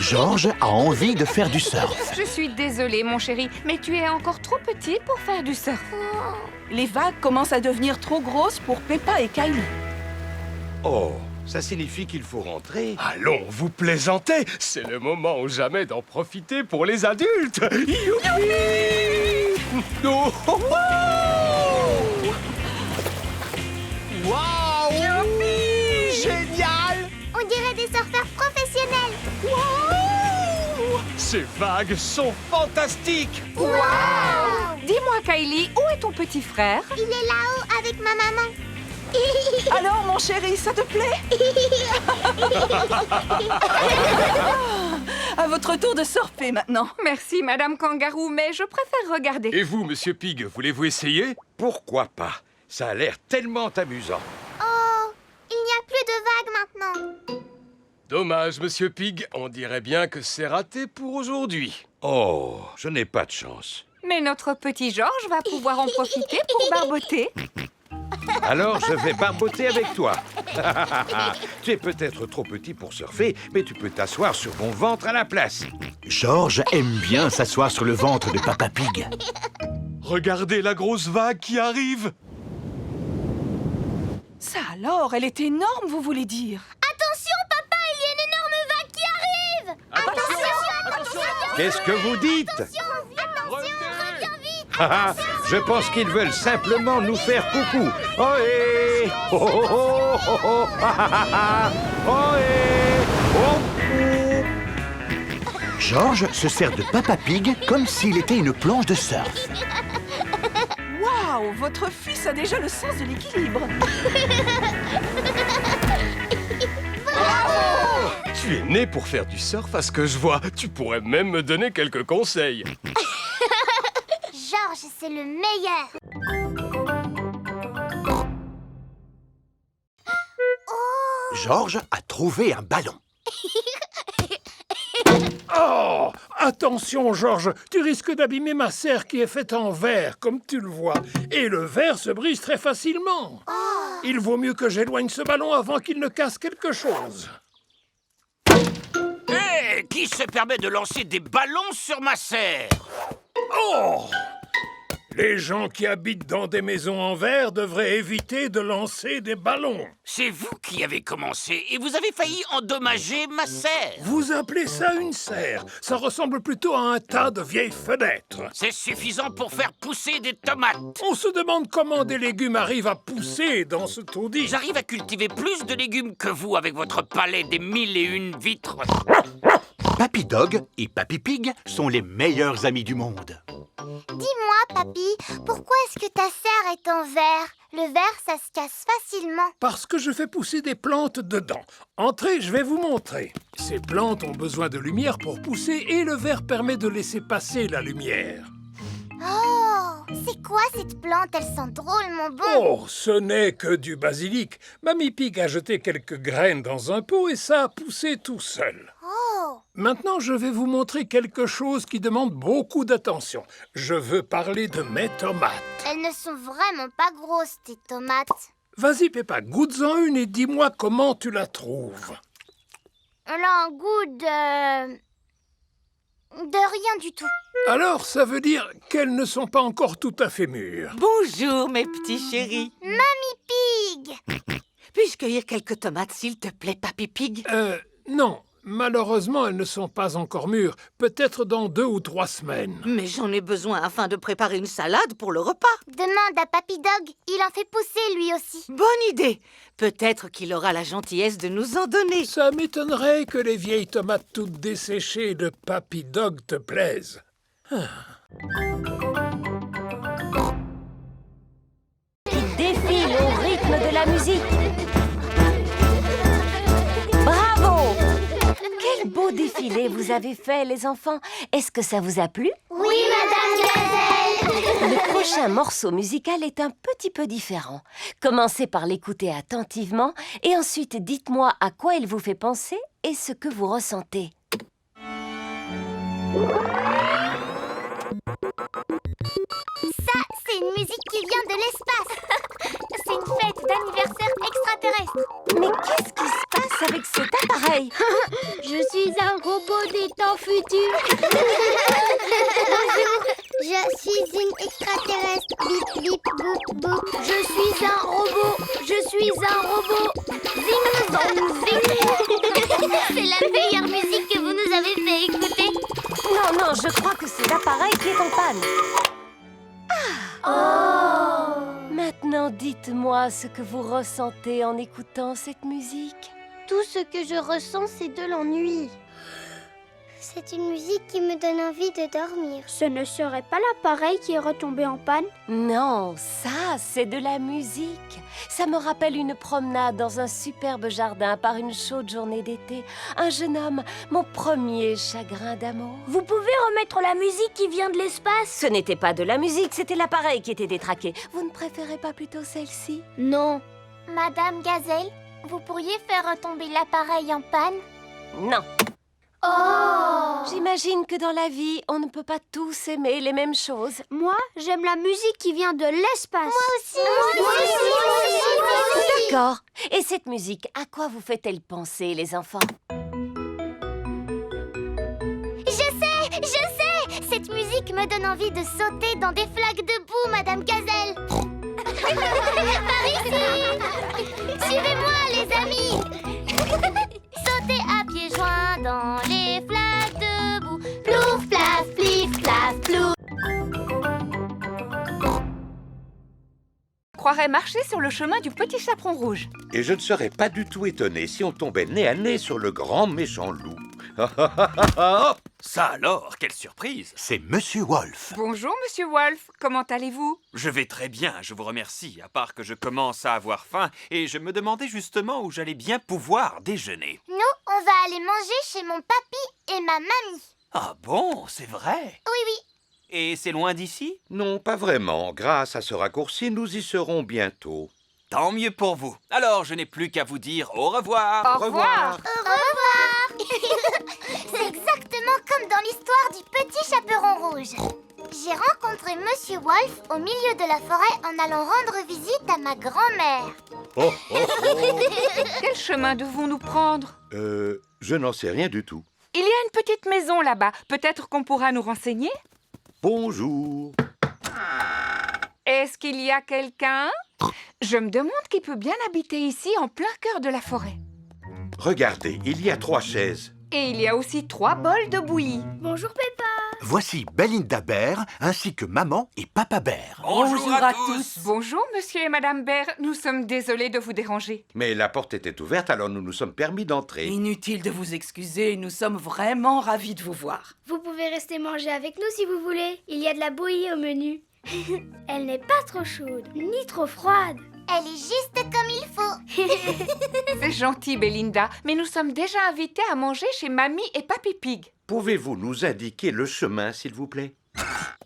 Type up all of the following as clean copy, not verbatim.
Georges a envie de faire du surf. Je suis désolée, mon chéri, mais tu es encore trop petit pour faire du surf. Les vagues commencent à devenir trop grosses pour Peppa et Kylie. Oh, ça signifie qu'il faut rentrer. Allons, vous plaisantez. C'est le moment ou jamais d'en profiter pour les adultes. Youpi! Oh, oh, oh! Waouh! Génial! On dirait des surfeurs professionnels. Waouh! Ces vagues sont fantastiques! Wow! Dis-moi, Kylie, où est ton petit frère? Il est là-haut avec ma maman. Alors, mon chéri, ça te plaît? À votre tour de surfer maintenant. Merci, Madame Kangaroo, mais je préfère regarder. Et vous, Monsieur Pig, voulez-vous essayer? Pourquoi pas? Ça a l'air tellement amusant. Oh, il n'y a plus de vagues maintenant. Dommage, Monsieur Pig. On dirait bien que c'est raté pour aujourd'hui. Oh, je n'ai pas de chance. Mais notre petit Georges va pouvoir en profiter pour barboter. Alors, je vais barboter avec toi. Tu es peut-être trop petit pour surfer, mais tu peux t'asseoir sur mon ventre à la place. Georges aime bien s'asseoir sur le ventre de Papa Pig. Regardez la grosse vague qui arrive. Ça alors, elle est énorme, vous voulez dire? Attention, papa, il y a une énorme vague qui arrive. Attention. Qu'est-ce que vous dites? Attention, reviens vite. Je pense qu'ils veulent simplement nous faire coucou. Ohé! Oh, oh, oh, oh, oh, ohé! Oh. Georges se sert de Papa Pig comme s'il était une planche de surf. Waouh, votre fils a déjà le sens de l'équilibre. Tu es né pour faire du surf à ce que je vois. Tu pourrais même me donner quelques conseils. Georges, c'est le meilleur. Georges a trouvé un ballon. Oh! Attention, Georges, tu risques d'abîmer ma serre qui est faite en verre, comme tu le vois. Et le verre se brise très facilement. Il vaut mieux que j'éloigne ce ballon avant qu'il ne casse quelque chose. Hé! Qui se permet de lancer des ballons sur ma serre? Oh! Les gens qui habitent dans des maisons en verre devraient éviter de lancer des ballons. C'est vous qui avez commencé et vous avez failli endommager ma serre. Vous appelez ça une serre? Ça ressemble plutôt à un tas de vieilles fenêtres. C'est suffisant pour faire pousser des tomates. On se demande comment des légumes arrivent à pousser dans ce taudis. J'arrive à cultiver plus de légumes que vous avec votre palais des 1001 vitres. Papy Dog et Papy Pig sont les meilleurs amis du monde. Dis-moi, papy, pourquoi est-ce que ta serre est en verre? Le verre, ça se casse facilement. Parce que je fais pousser des plantes dedans. Entrez, je vais vous montrer. Ces plantes ont besoin de lumière pour pousser et le verre permet de laisser passer la lumière. Oh, c'est quoi cette plante? Elle sent drôlement bon. Oh, ce n'est que du basilic. Mamie Pig a jeté quelques graines dans un pot et ça a poussé tout seul. Oh, Maintenant, je vais vous montrer quelque chose qui demande beaucoup d'attention. Je veux parler de mes tomates. elles ne sont vraiment pas grosses, tes tomates. Vas-y, Peppa, goûte-en une et dis-moi comment tu la trouves. Elle a un goût de rien du tout. Alors, ça veut dire qu'elles ne sont pas encore tout à fait mûres. Bonjour, mes petits chéris. Mamie Pig! Puis-je cueillir quelques tomates, s'il te plaît, Papy Pig? Non. Malheureusement, elles ne sont pas encore mûres. Peut-être dans 2 ou 3 semaines. Mais j'en ai besoin afin de préparer une salade pour le repas. Demande à Papy Dog, il en fait pousser lui aussi. Bonne idée. Peut-être qu'il aura la gentillesse de nous en donner. Ça m'étonnerait que les vieilles tomates toutes desséchées de Papy Dog te plaisent. Qui défile au rythme de la musique. Bravo! Quel beau défilé vous avez fait, les enfants. Est-ce que ça vous a plu? Oui, Madame Gazelle! Le prochain morceau musical est un petit peu différent. Commencez par l'écouter attentivement et ensuite dites-moi à quoi il vous fait penser et ce que vous ressentez. Ça, c'est une musique qui vient de l'espace. C'est une fête d'anniversaire extraterrestre. Mais qu'est-ce qui se passe avec cet appareil? Je suis un robot futur. Bonjour, je suis une extraterrestre. Bip, bip, boop, boop. Je suis un robot. Je suis un robot. Zing, zong, zing. C'est la meilleure musique que vous nous avez fait écouter. Non, je crois que c'est l'appareil qui est en panne. Maintenant, dites-moi ce que vous ressentez en écoutant cette musique. Tout ce que je ressens, c'est de l'ennui. C'est une musique qui me donne envie de dormir. Ce ne serait pas l'appareil qui est retombé en panne? Non, ça, c'est de la musique. Ça me rappelle une promenade dans un superbe jardin par une chaude journée d'été. Un jeune homme, mon premier chagrin d'amour. Vous pouvez remettre la musique qui vient de l'espace? Ce n'était pas de la musique, c'était l'appareil qui était détraqué. Vous ne préférez pas plutôt celle-ci? Non. Madame Gazelle, vous pourriez faire retomber l'appareil en panne? Non. Oh! J'imagine que dans la vie, on ne peut pas tous aimer les mêmes choses. Moi, j'aime la musique qui vient de l'espace. Moi aussi. D'accord. Et cette musique, à quoi vous fait-elle penser, les enfants? Je sais! Cette musique me donne envie de sauter dans des flaques de boue, Madame Gazelle. Par ici! Suivez-moi, les amis! Sauter à pieds joints dans les flaques de boue. Plouf, plaf, plif, plaf, plouf. On croirait marcher sur le chemin du petit chaperon rouge. Et je ne serais pas du tout étonné si on tombait nez à nez sur le grand méchant loup. Ça alors, quelle surprise! C'est Monsieur Wolf. Bonjour, Monsieur Wolf. Comment allez-vous? Je vais très bien, je vous remercie, à part que je commence à avoir faim et je me demandais justement où j'allais bien pouvoir déjeuner. Nous, on va aller manger chez mon papy et ma mamie. Ah bon, c'est vrai? Oui. Et c'est loin d'ici? Non, pas vraiment. Grâce à ce raccourci, nous y serons bientôt. Tant mieux pour vous. Alors, je n'ai plus qu'à vous dire au revoir. Au revoir. Au revoir. C'est exactement comme dans l'histoire du petit chaperon rouge. J'ai rencontré Monsieur Wolf au milieu de la forêt en allant rendre visite à ma grand-mère. Quel chemin devons-nous prendre? Je n'en sais rien du tout. Il y a une petite maison là-bas. Peut-être qu'on pourra nous renseigner? Bonjour. Est-ce qu'il y a quelqu'un? Je me demande qui peut bien habiter ici en plein cœur de la forêt. Regardez, il y a 3 chaises. Et il y a aussi 3 bols de bouillie. Bonjour Peppa. Voici Belinda Bear ainsi que Maman et Papa Bear. Bonjour à tous. Bonjour, monsieur et madame Bear. Nous sommes désolés de vous déranger. Mais la porte était ouverte, alors nous nous sommes permis d'entrer. Inutile de vous excuser, nous sommes vraiment ravis de vous voir. Vous pouvez rester manger avec nous si vous voulez. Il y a de la bouillie au menu. Elle n'est pas trop chaude, ni trop froide. Elle est juste comme il faut. C'est gentil, Belinda, mais nous sommes déjà invités à manger chez Mamie et Papy Pig. Pouvez-vous nous indiquer le chemin, s'il vous plaît?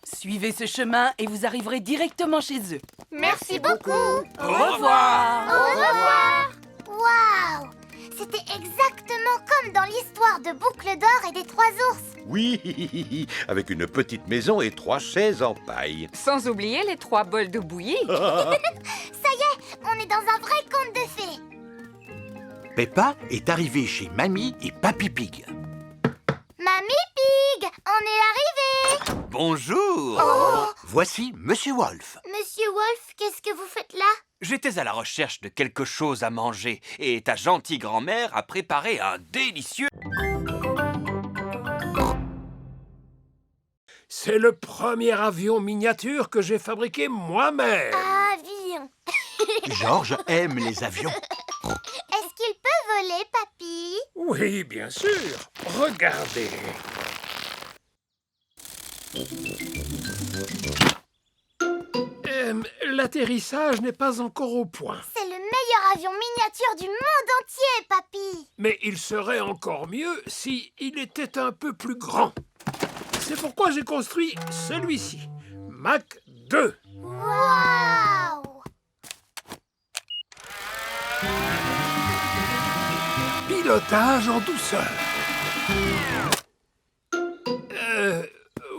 Suivez ce chemin et vous arriverez directement chez eux. Merci beaucoup. Au revoir. Au revoir. Waouh! C'était exactement comme dans l'histoire de Boucle d'Or et des 3 ours. Oui, avec une petite maison et 3 chaises en paille. Sans oublier les 3 bols de bouillie. Ça y est, on est dans un vrai conte de fées. Peppa est arrivée chez Mamie et Papy Pig. Mamie Pig, on est arrivé. Bonjour. Voici Monsieur Wolf. Monsieur Wolf, qu'est-ce que vous faites là? J'étais à la recherche de quelque chose à manger et ta gentille grand-mère a préparé un délicieux... C'est le premier avion miniature que j'ai fabriqué moi-même. Avion. Georges aime les avions. Est-ce qu'il peut voler, papy? Oui, bien sûr. Regardez. L'atterrissage n'est pas encore au point. C'est le meilleur avion miniature du monde entier, papy. Mais il serait encore mieux si il était un peu plus grand. C'est pourquoi j'ai construit celui-ci, Mach 2. Waouh! Pilotage en douceur.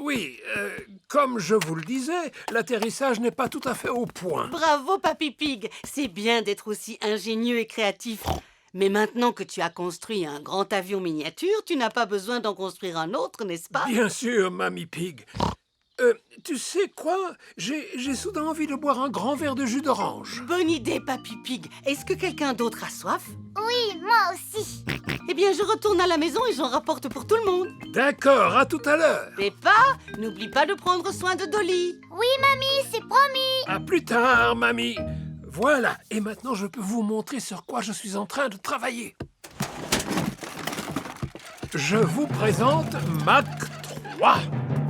Oui, comme je vous le disais, l'atterrissage n'est pas tout à fait au point. Bravo, Papy Pig. C'est bien d'être aussi ingénieux et créatif. Mais maintenant que tu as construit un grand avion miniature, tu n'as pas besoin d'en construire un autre, n'est-ce pas? Bien sûr, Mamie Pig. Tu sais quoi? J'ai soudain envie de boire un grand verre de jus d'orange. Bonne idée, Papy Pig. Est-ce que quelqu'un d'autre a soif? Oui, moi aussi. Eh bien, je retourne à la maison et j'en rapporte pour tout le monde. D'accord, à tout à l'heure. Peppa, n'oublie pas de prendre soin de Dolly. Oui, mamie, c'est promis. À plus tard, Mamie. Voilà, et maintenant je peux vous montrer sur quoi je suis en train de travailler. Je vous présente Mac 3.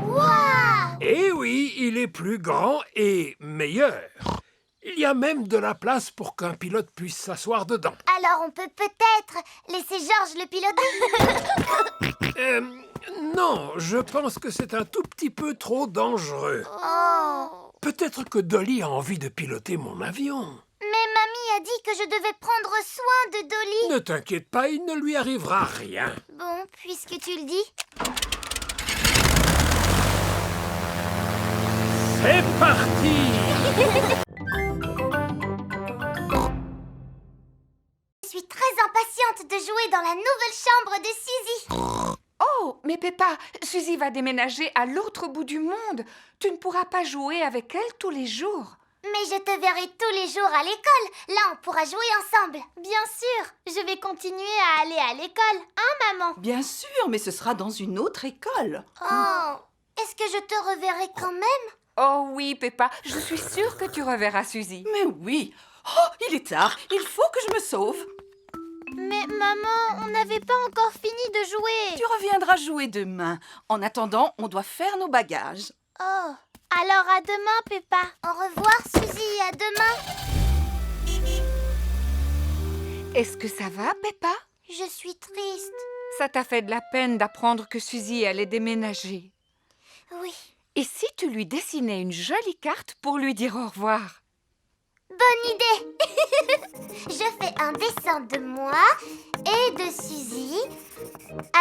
Waouh! Eh oui, il est plus grand et meilleur. Il y a même de la place pour qu'un pilote puisse s'asseoir dedans. Alors on peut peut-être laisser Georges le piloter. Non, je pense que c'est un tout petit peu trop dangereux. Oh. Peut-être que Dolly a envie de piloter mon avion. Mais mamie a dit que je devais prendre soin de Dolly. Ne t'inquiète pas, il ne lui arrivera rien. Bon, puisque tu le dis. C'est parti! Je suis très impatiente de jouer dans la nouvelle chambre de Suzy. Oh, mais Peppa, Suzy va déménager à l'autre bout du monde. Tu ne pourras pas jouer avec elle tous les jours. Mais je te verrai tous les jours à l'école. Là, on pourra jouer ensemble. Bien sûr, je vais continuer à aller à l'école. Hein, maman? Bien sûr, mais ce sera dans une autre école. Oh, est-ce que je te reverrai quand même? Oh oui, Peppa, je suis sûre que tu reverras Suzy. Mais oui. Oh, il est tard. Il faut que je me sauve. Mais maman, on n'avait pas encore fini de jouer. Tu reviendras jouer demain. En attendant, on doit faire nos bagages. Oh, alors à demain, Peppa. Au revoir, Suzy, à demain. Est-ce que ça va, Peppa? Je suis triste. Ça t'a fait de la peine d'apprendre que Suzy allait déménager. Oui. Et si tu lui dessinais une jolie carte pour lui dire au revoir? Bonne idée. Je fais un dessin de moi et de Suzy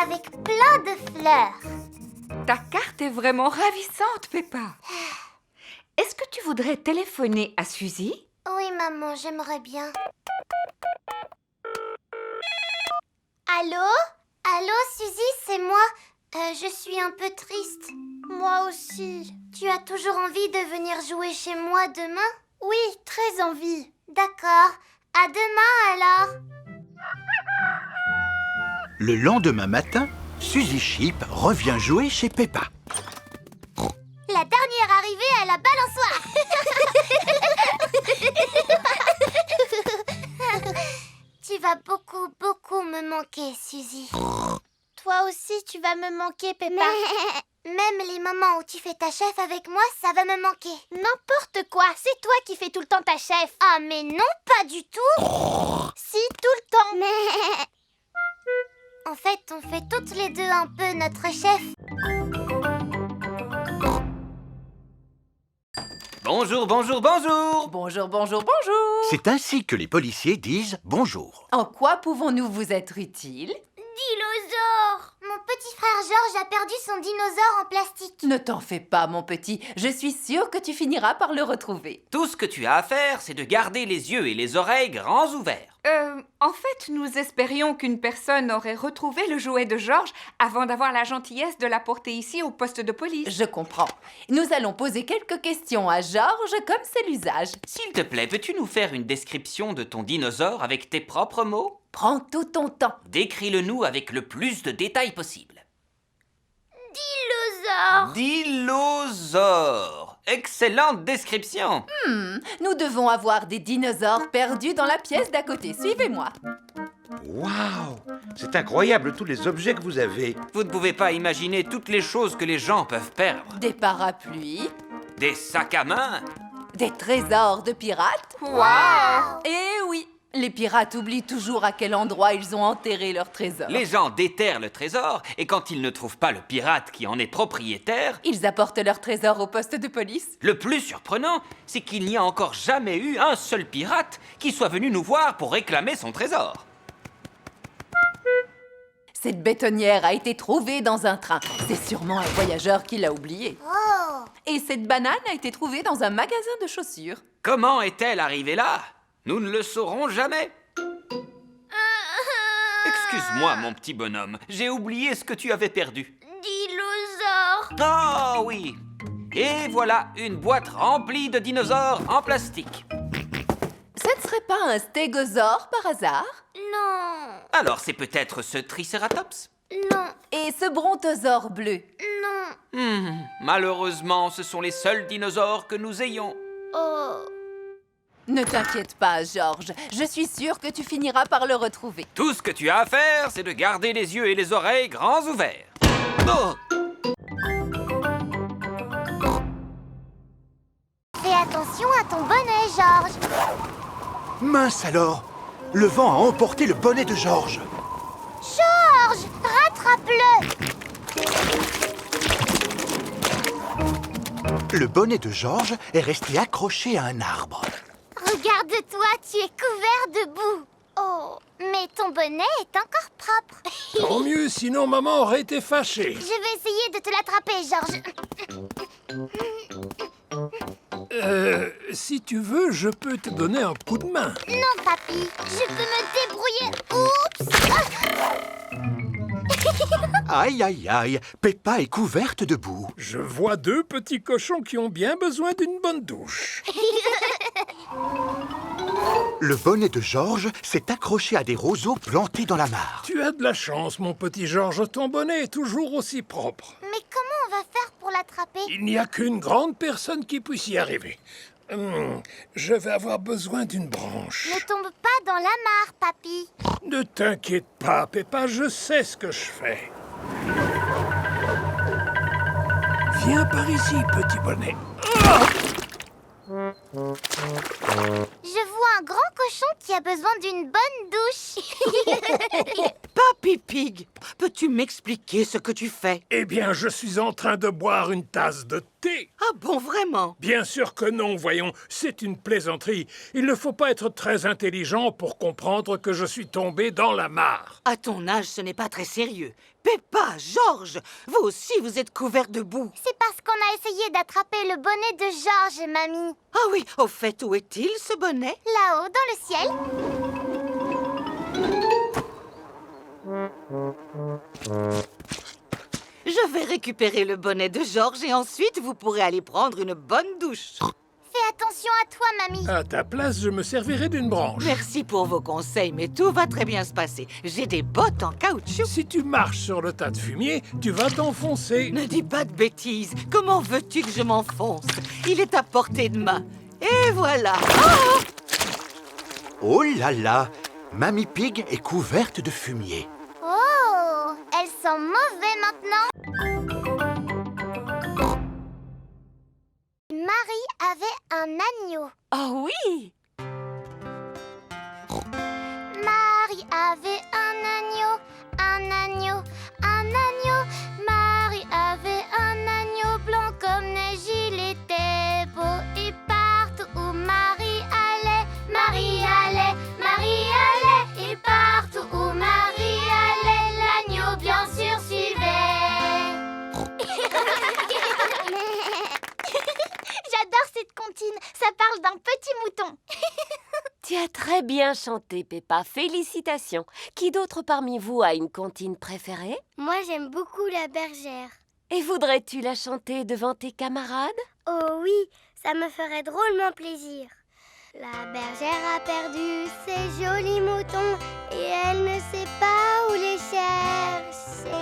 avec plein de fleurs. Ta carte est vraiment ravissante, Peppa. Est-ce que tu voudrais téléphoner à Suzy? Oui, maman, j'aimerais bien. Allô? Allô, Suzy, c'est moi. Je suis un peu triste. Moi aussi. Tu as toujours envie de venir jouer chez moi demain? Oui, très envie. D'accord. À demain, alors. Le lendemain matin, Suzy Sheep revient jouer chez Peppa. La dernière arrivée à la balançoire. Tu vas beaucoup, beaucoup me manquer, Suzy. Toi aussi, tu vas me manquer, Peppa. Même les moments où tu fais ta chef avec moi, ça va me manquer. N'importe quoi, c'est toi qui fais tout le temps ta chef. Ah, mais non, pas du tout. Si, tout le temps. Mais... En fait, on fait toutes les deux un peu notre chef. Bonjour, bonjour, bonjour! Bonjour, bonjour, bonjour. C'est ainsi que les policiers disent bonjour. En quoi pouvons-nous vous être utiles? Dinosaure! Mon petit frère Georges a perdu son dinosaure en plastique. Ne t'en fais pas, mon petit. Je suis sûre que tu finiras par le retrouver. Tout ce que tu as à faire, c'est de garder les yeux et les oreilles grands ouverts. En fait, nous espérions qu'une personne aurait retrouvé le jouet de Georges avant d'avoir la gentillesse de l'apporter ici au poste de police. Je comprends. Nous allons poser quelques questions à Georges, comme c'est l'usage. S'il te plaît, peux-tu nous faire une description de ton dinosaure avec tes propres mots? Prends tout ton temps. Décris-le-nous avec le plus de détails possible. Dinosaure! Dilosaure! Excellente description! Nous devons avoir des dinosaures perdus dans la pièce d'à côté. Suivez-moi. Waouh! C'est incroyable tous les objets que vous avez. Vous ne pouvez pas imaginer toutes les choses que les gens peuvent perdre. Des parapluies, Des sacs à main, des trésors de pirates. Wow! Eh oui, les pirates oublient toujours à quel endroit ils ont enterré leurs trésors. les gens déterrent le trésor et quand ils ne trouvent pas le pirate qui en est propriétaire, Ils apportent leurs trésors au poste de police. le plus surprenant, c'est qu'il n'y a encore jamais eu un seul pirate qui soit venu nous voir pour réclamer son trésor. Cette bétonnière a été trouvée dans un train. C'est sûrement un voyageur qui l'a oubliée. Oh! Et cette banane a été trouvée dans un magasin de chaussures. Comment est-elle arrivée là? Nous ne le saurons jamais. Excuse-moi, mon petit bonhomme, j'ai oublié ce que tu avais perdu. Dinosaure. Oh oui. Et voilà une boîte remplie de dinosaures en plastique. Ce ne serait pas un stégosaure par hasard? Non. Alors c'est peut-être ce Triceratops? Non. Et ce brontosaure bleu? Non. Malheureusement, ce sont les seuls dinosaures que nous ayons. Oh. Ne t'inquiète pas, Georges. Je suis sûre que tu finiras par le retrouver. Tout ce que tu as à faire, c'est de garder les yeux et les oreilles grands ouverts. Oh! Fais attention à ton bonnet, Georges. Mince alors! Le vent a emporté le bonnet de Georges. Georges, rattrape-le. Le bonnet de Georges est resté accroché à un arbre. Regarde-toi, tu es couvert de boue. Oh, mais ton bonnet est encore propre. Tant mieux, sinon maman aurait été fâchée. Je vais essayer de te l'attraper, Georges. Si tu veux, je peux te donner un coup de main. Non, papy, je peux me débrouiller. Oups. Aïe, aïe, aïe, Peppa est couverte de boue. Je vois deux petits cochons qui ont bien besoin d'une bonne douche. Le bonnet de Georges s'est accroché à des roseaux plantés dans la mare. Tu as de la chance, mon petit Georges, ton bonnet est toujours aussi propre. Mais comment on va faire pour l'attraper? Il n'y a qu'une grande personne qui puisse y arriver. Je vais avoir besoin d'une branche. Ne tombe pas dans la mare, papy. Ne t'inquiète pas, Peppa, je sais ce que je fais. Viens par ici, petit bonnet. Je vois un grand cochon qui a besoin d'une bonne douche. Papy Pig, peux-tu m'expliquer ce que tu fais? Eh bien, je suis en train de boire une tasse de thé. Ah bon, vraiment? Bien sûr que non, voyons, c'est une plaisanterie. Il ne faut pas être très intelligent pour comprendre que je suis tombé dans la mare. À ton âge, ce n'est pas très sérieux. Peppa, Georges, vous aussi vous êtes couverts de boue. C'est parce qu'on a essayé d'attraper le bonnet de Georges, mamie. Ah oui, au fait, où est-il ce bonnet? Là-haut, dans le ciel. Je vais récupérer le bonnet de Georges et ensuite vous pourrez aller prendre une bonne douche. Fais attention à toi, mamie. À ta place, je me servirai d'une branche. Merci pour vos conseils, mais tout va très bien se passer. J'ai des bottes en caoutchouc. Si tu marches sur le tas de fumier, tu vas t'enfoncer. Ne dis pas de bêtises. Comment veux-tu que je m'enfonce? Il est à portée de main. Et voilà. Oh là là! Mamie Pig est couverte de fumier. Oh, elle sent mauvais maintenant. Marie avait un agneau. Oh oui! Marie avait un agneau, un agneau, un agneau. Marie avait un agneau blanc comme neige, il était beau. Et partout où Marie allait, Marie allait, Marie allait. Et partout où Marie allait, l'agneau bien sûr suivait. J'adore cette comptine, ça parle d'un petit mouton. Tu as très bien chanté, Peppa. Félicitations. Qui d'autre parmi vous a une comptine préférée? Moi, j'aime beaucoup la bergère. Et voudrais-tu la chanter devant tes camarades? Oh oui, ça me ferait drôlement plaisir. La bergère a perdu ses jolis moutons et elle ne sait pas où les chercher.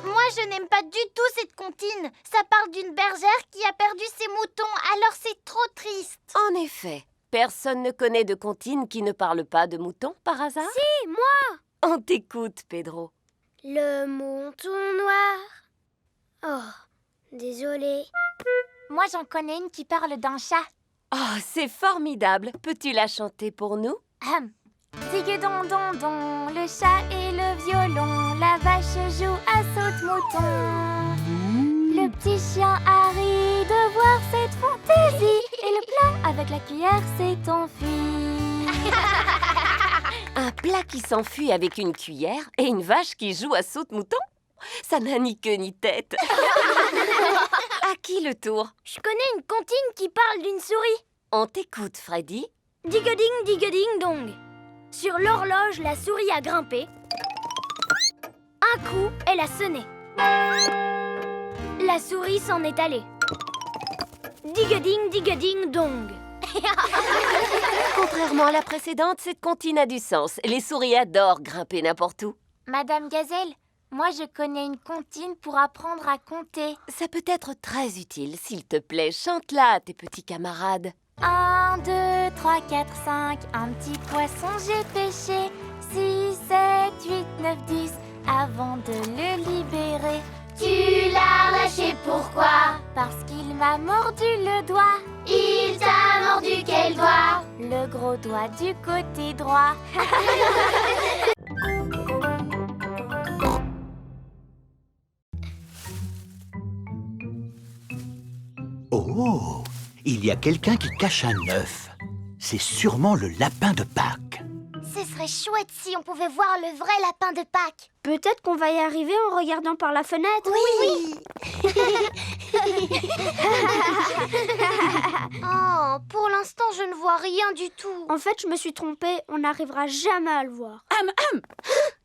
Moi, je n'aime pas du tout cette comptine. Ça parle d'une bergère qui a perdu ses moutons, alors c'est trop triste. En effet. Personne ne connaît de comptine qui ne parle pas de moutons, par hasard? Si, moi! On t'écoute, Pedro. Le mouton noir. Oh, désolée. Moi, j'en connais une qui parle d'un chat. Oh, c'est formidable. Peux-tu la chanter pour nous? Digue-don-don-don, le chat et le violon, la vache joue à saute-mouton. Le petit chien a ri de voir cette fantaisie et le plat avec la cuillère s'est enfui. Un plat qui s'enfuit avec une cuillère et une vache qui joue à saute-mouton? Ça n'a ni queue ni tête. À qui le tour? Je connais une comptine qui parle d'une souris. On t'écoute, Freddy. Digue-ding, digue-ding-dong. Sur l'horloge, la souris a grimpé. Un coup, elle a sonné. La souris s'en est allée. Digue-ding, dong. Contrairement à la précédente, cette comptine a du sens. Les souris adorent grimper n'importe où. Madame Gazelle, moi je connais une comptine pour apprendre à compter. Ça peut être très utile. S'il te plaît, chante-la à tes petits camarades. 1, 2, 3, 4, 5, un petit poisson j'ai pêché. 6, 7, 8, 9, 10, avant de le libérer. Tu l'as lâché pourquoi? Parce qu'il m'a mordu le doigt. Il t'a mordu quel doigt? Le gros doigt du côté droit. Oh, il y a quelqu'un qui cache un œuf. C'est sûrement le lapin de Pâques. Ce serait chouette si on pouvait voir le vrai lapin de Pâques. Peut-être qu'on va y arriver en regardant par la fenêtre. Oui. Oh, pour l'instant, je ne vois rien du tout. En fait, je me suis trompée. On n'arrivera jamais à le voir.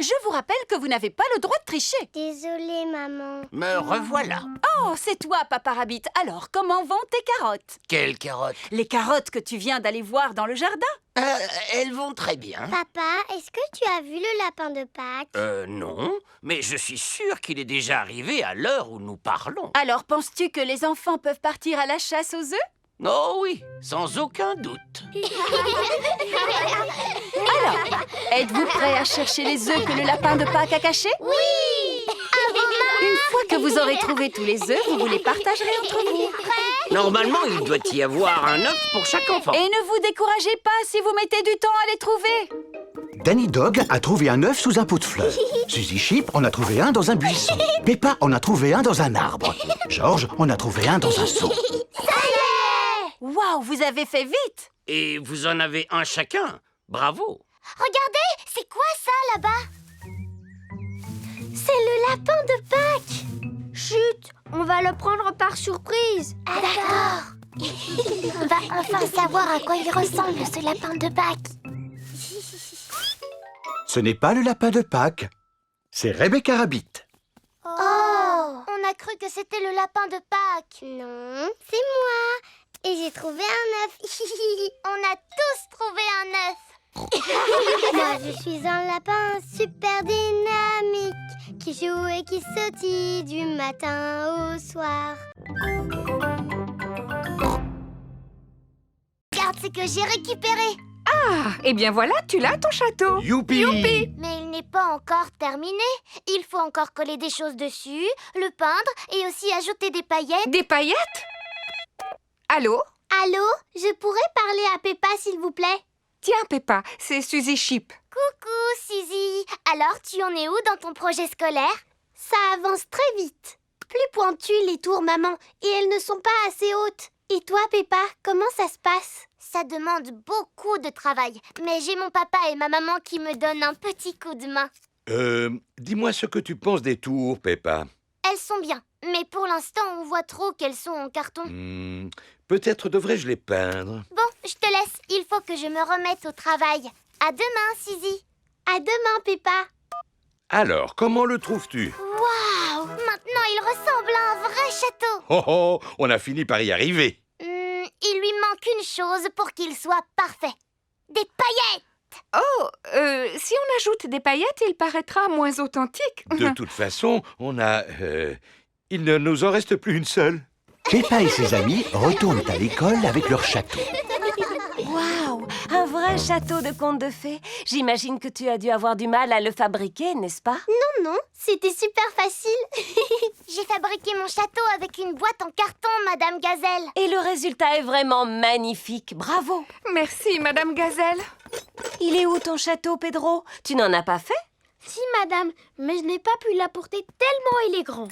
Je vous rappelle que vous n'avez pas le droit de tricher. Désolée, maman. Me revoilà. Oh, c'est toi, Papa Rabbit. Alors, comment vont tes carottes? Quelles carottes? Les carottes que tu viens d'aller voir dans le jardin? Elles vont très bien. Papa, est-ce que tu as vu le lapin de Pâques? Non, mais je suis sûr qu'il est déjà arrivé à l'heure où nous parlons. Alors, penses-tu que les enfants peuvent partir à la chasse aux œufs? Oh oui, sans aucun doute. Alors, êtes-vous prêts à chercher les œufs que le lapin de Pâques a cachés? Oui. Une fois que vous aurez trouvé tous les œufs, vous les partagerez entre vous. Normalement, il doit y avoir un œuf pour chaque enfant. Et ne vous découragez pas si vous mettez du temps à les trouver. Danny Dog a trouvé un œuf sous un pot de fleurs. Suzy Sheep en a trouvé un dans un buisson. Peppa en a trouvé un dans un arbre. George en a trouvé un dans un seau. Waouh, vous avez fait vite! Et vous en avez un chacun. Bravo. Regardez, c'est quoi ça là-bas? C'est le lapin de Pâques. Chut, on va le prendre par surprise. Ah d'accord. On va enfin savoir à quoi il ressemble ce lapin de Pâques. Ce n'est pas le lapin de Pâques, c'est Rebecca Rabbit. Oh, on a cru que c'était le lapin de Pâques. Non, c'est moi. Et j'ai trouvé un œuf. On a tous trouvé un œuf. Moi, je suis un lapin super dynamique qui joue et qui sautille du matin au soir. Regarde ce que j'ai récupéré. Ah, eh bien voilà, tu l'as ton château. Youpi! Mais il n'est pas encore terminé. Il faut encore coller des choses dessus, le peindre et aussi ajouter des paillettes. Des paillettes? Allô? Allô, je pourrais parler à Peppa, s'il vous plaît? Tiens, Peppa, c'est Suzy Sheep. Coucou, Suzy. Alors, tu en es où dans ton projet scolaire? Ça avance très vite. Plus pointues les tours, maman, et elles ne sont pas assez hautes. Et toi, Peppa, comment ça se passe? Ça demande beaucoup de travail, mais j'ai mon papa et ma maman qui me donnent un petit coup de main. Dis-moi ce que tu penses des tours, Peppa. Elles sont bien, mais pour l'instant, on voit trop qu'elles sont en carton. Peut-être devrais-je les peindre. Bon, je te laisse. Il faut que je me remette au travail. À demain, Suzy. À demain, Peppa. Alors, comment le trouves-tu? Waouh! Maintenant, il ressemble à un vrai château. Oh oh, on a fini par y arriver. Il lui manque une chose pour qu'il soit parfait. Des paillettes. Oh, si on ajoute des paillettes, il paraîtra moins authentique. De toute façon, il ne nous en reste plus une seule. Peppa et ses amis retournent à l'école avec leur château. Waouh, un vrai château de contes de fées. J'imagine que tu as dû avoir du mal à le fabriquer, n'est-ce pas? Non, c'était super facile. J'ai fabriqué mon château avec une boîte en carton, Madame Gazelle. Et le résultat est vraiment magnifique. Bravo. Merci, Madame Gazelle. Il est où ton château, Pedro? Tu n'en as pas fait? Si, madame, mais je n'ai pas pu l'apporter tellement il est grand.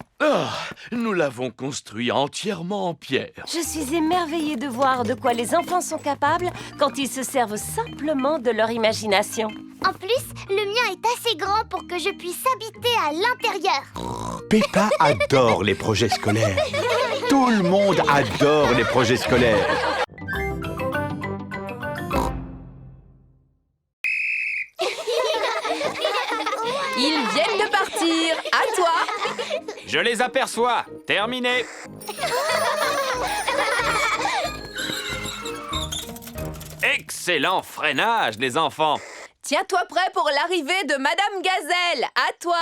Nous l'avons construit entièrement en pierre. Je suis émerveillée de voir de quoi les enfants sont capables quand ils se servent simplement de leur imagination. En plus, le mien est assez grand pour que je puisse habiter à l'intérieur. Peppa adore les projets scolaires. Tout le monde adore les projets scolaires. Ils viennent de partir. Je les aperçois. Terminé. Excellent freinage, les enfants. Tiens-toi prêt pour l'arrivée de Madame Gazelle. À toi.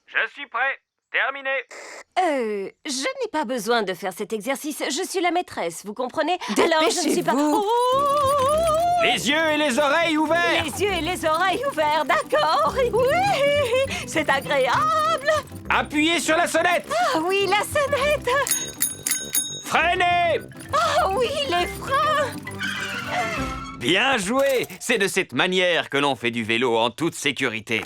Je suis prêt. Terminé. Je n'ai pas besoin de faire cet exercice. Je suis la maîtresse, vous comprenez? Alors je ne suis pas... Dépêchez-vous. Oh, Les yeux et les oreilles ouverts. les yeux et les oreilles ouverts, d'accord? Oui, c'est agréable. Appuyez sur la sonnette. Ah oui, la sonnette. Freinez. Ah oui, les freins. Bien joué. C'est de cette manière que l'on fait du vélo en toute sécurité.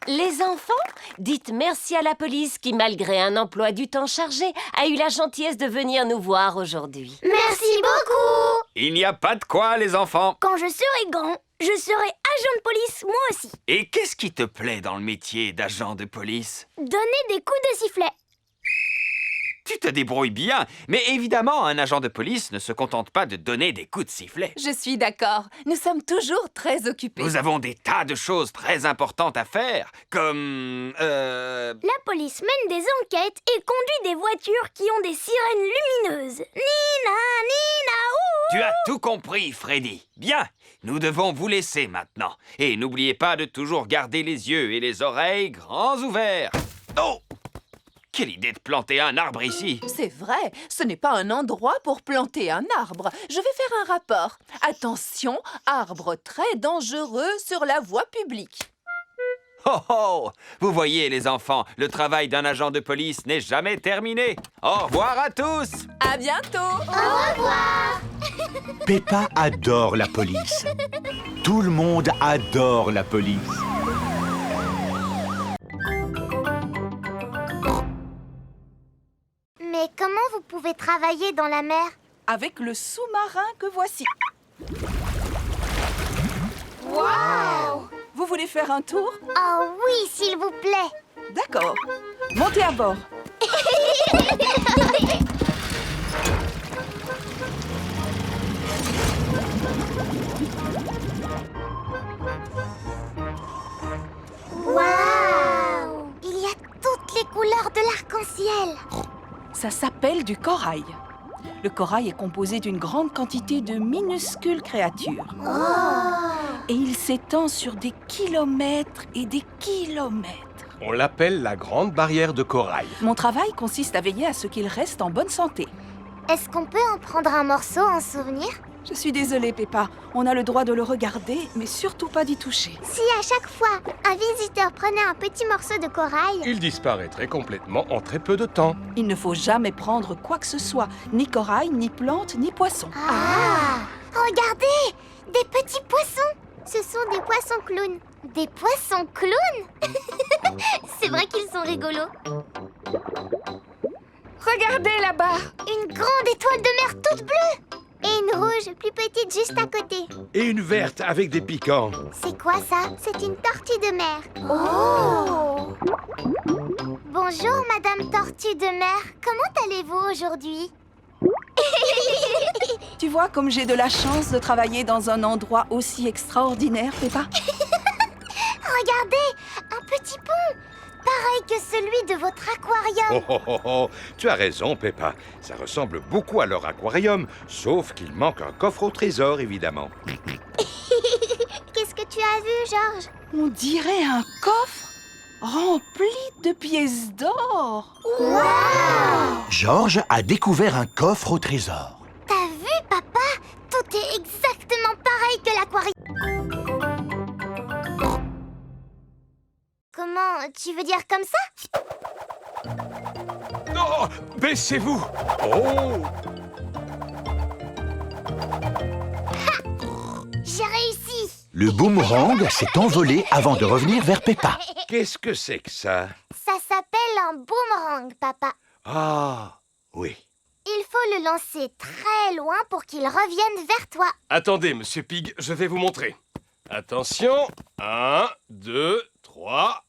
Les enfants, dites merci à la police qui, malgré un emploi du temps chargé, a eu la gentillesse de venir nous voir aujourd'hui. Merci beaucoup. Il n'y a pas de quoi, les enfants. Quand je serai grand, je serai agent de police, moi aussi. Et qu'est-ce qui te plaît dans le métier d'agent de police? Donner des coups de sifflet. Tu te débrouilles bien, mais évidemment, un agent de police ne se contente pas de donner des coups de sifflet. Je suis d'accord. Nous sommes toujours très occupés. Nous avons des tas de choses très importantes à faire, comme... La police mène des enquêtes et conduit des voitures qui ont des sirènes lumineuses. Nina, Nina, ouh. Tu as tout compris, Freddy. Bien, nous devons vous laisser maintenant. Et n'oubliez pas de toujours garder les yeux et les oreilles grands ouverts. Oh! Quelle idée de planter un arbre ici! C'est vrai, ce n'est pas un endroit pour planter un arbre. Je vais faire un rapport. Attention, arbre très dangereux sur la voie publique. Oh oh! Vous voyez, les enfants, le travail d'un agent de police n'est jamais terminé. Au revoir à tous! À bientôt! Au revoir. Peppa adore la police. Tout le monde adore la police. Mais comment vous pouvez travailler dans la mer? Avec le sous-marin que voici. Waouh! Vous voulez faire un tour? Oh oui, s'il vous plaît. D'accord. Montez à bord. Waouh! Il y a toutes les couleurs de l'arc-en-ciel. Ça s'appelle du corail. Le corail est composé d'une grande quantité de minuscules créatures. Et il s'étend sur des kilomètres et des kilomètres. On l'appelle la grande barrière de corail. Mon travail consiste à veiller à ce qu'il reste en bonne santé. Est-ce qu'on peut en prendre un morceau en souvenir? Je suis désolée, Peppa. On a le droit de le regarder, mais surtout pas d'y toucher. Si à chaque fois, un visiteur prenait un petit morceau de corail... Il disparaîtrait complètement en très peu de temps. Il ne faut jamais prendre quoi que ce soit. Ni corail, ni plante, ni poisson. Ah! Regardez! Des petits poissons! Ce sont des poissons clowns. Des poissons clowns? C'est vrai qu'ils sont rigolos. Regardez là-bas! Une grande étoile de mer toute bleue! Et une rouge plus petite juste à côté. Et une verte avec des piquants. C'est quoi ça? C'est une tortue de mer. Oh! Bonjour, Madame Tortue de mer. Comment allez-vous aujourd'hui? Tu vois comme j'ai de la chance de travailler dans un endroit aussi extraordinaire, Peppa? Regardez, un petit pont, pareil que celui de votre aquarium. Oh, oh, oh, oh. Tu as raison, Peppa. Ça ressemble beaucoup à leur aquarium, sauf qu'il manque un coffre au trésor, évidemment. Qu'est-ce que tu as vu, Georges? On dirait un coffre rempli de pièces d'or. Wow! Georges a découvert un coffre au trésor. T'as vu, papa? Tout est exactement pareil que l'aquarium. Comment? Tu veux dire comme ça? Oh! Baissez-vous! Oh! J'ai réussi! Le boomerang s'est envolé avant de revenir vers Peppa. Qu'est-ce que c'est que ça? Ça s'appelle un boomerang, papa. Ah, oui. Il faut le lancer très loin pour qu'il revienne vers toi. Attendez, Monsieur Pig, je vais vous montrer. Attention, 1, 2, 3...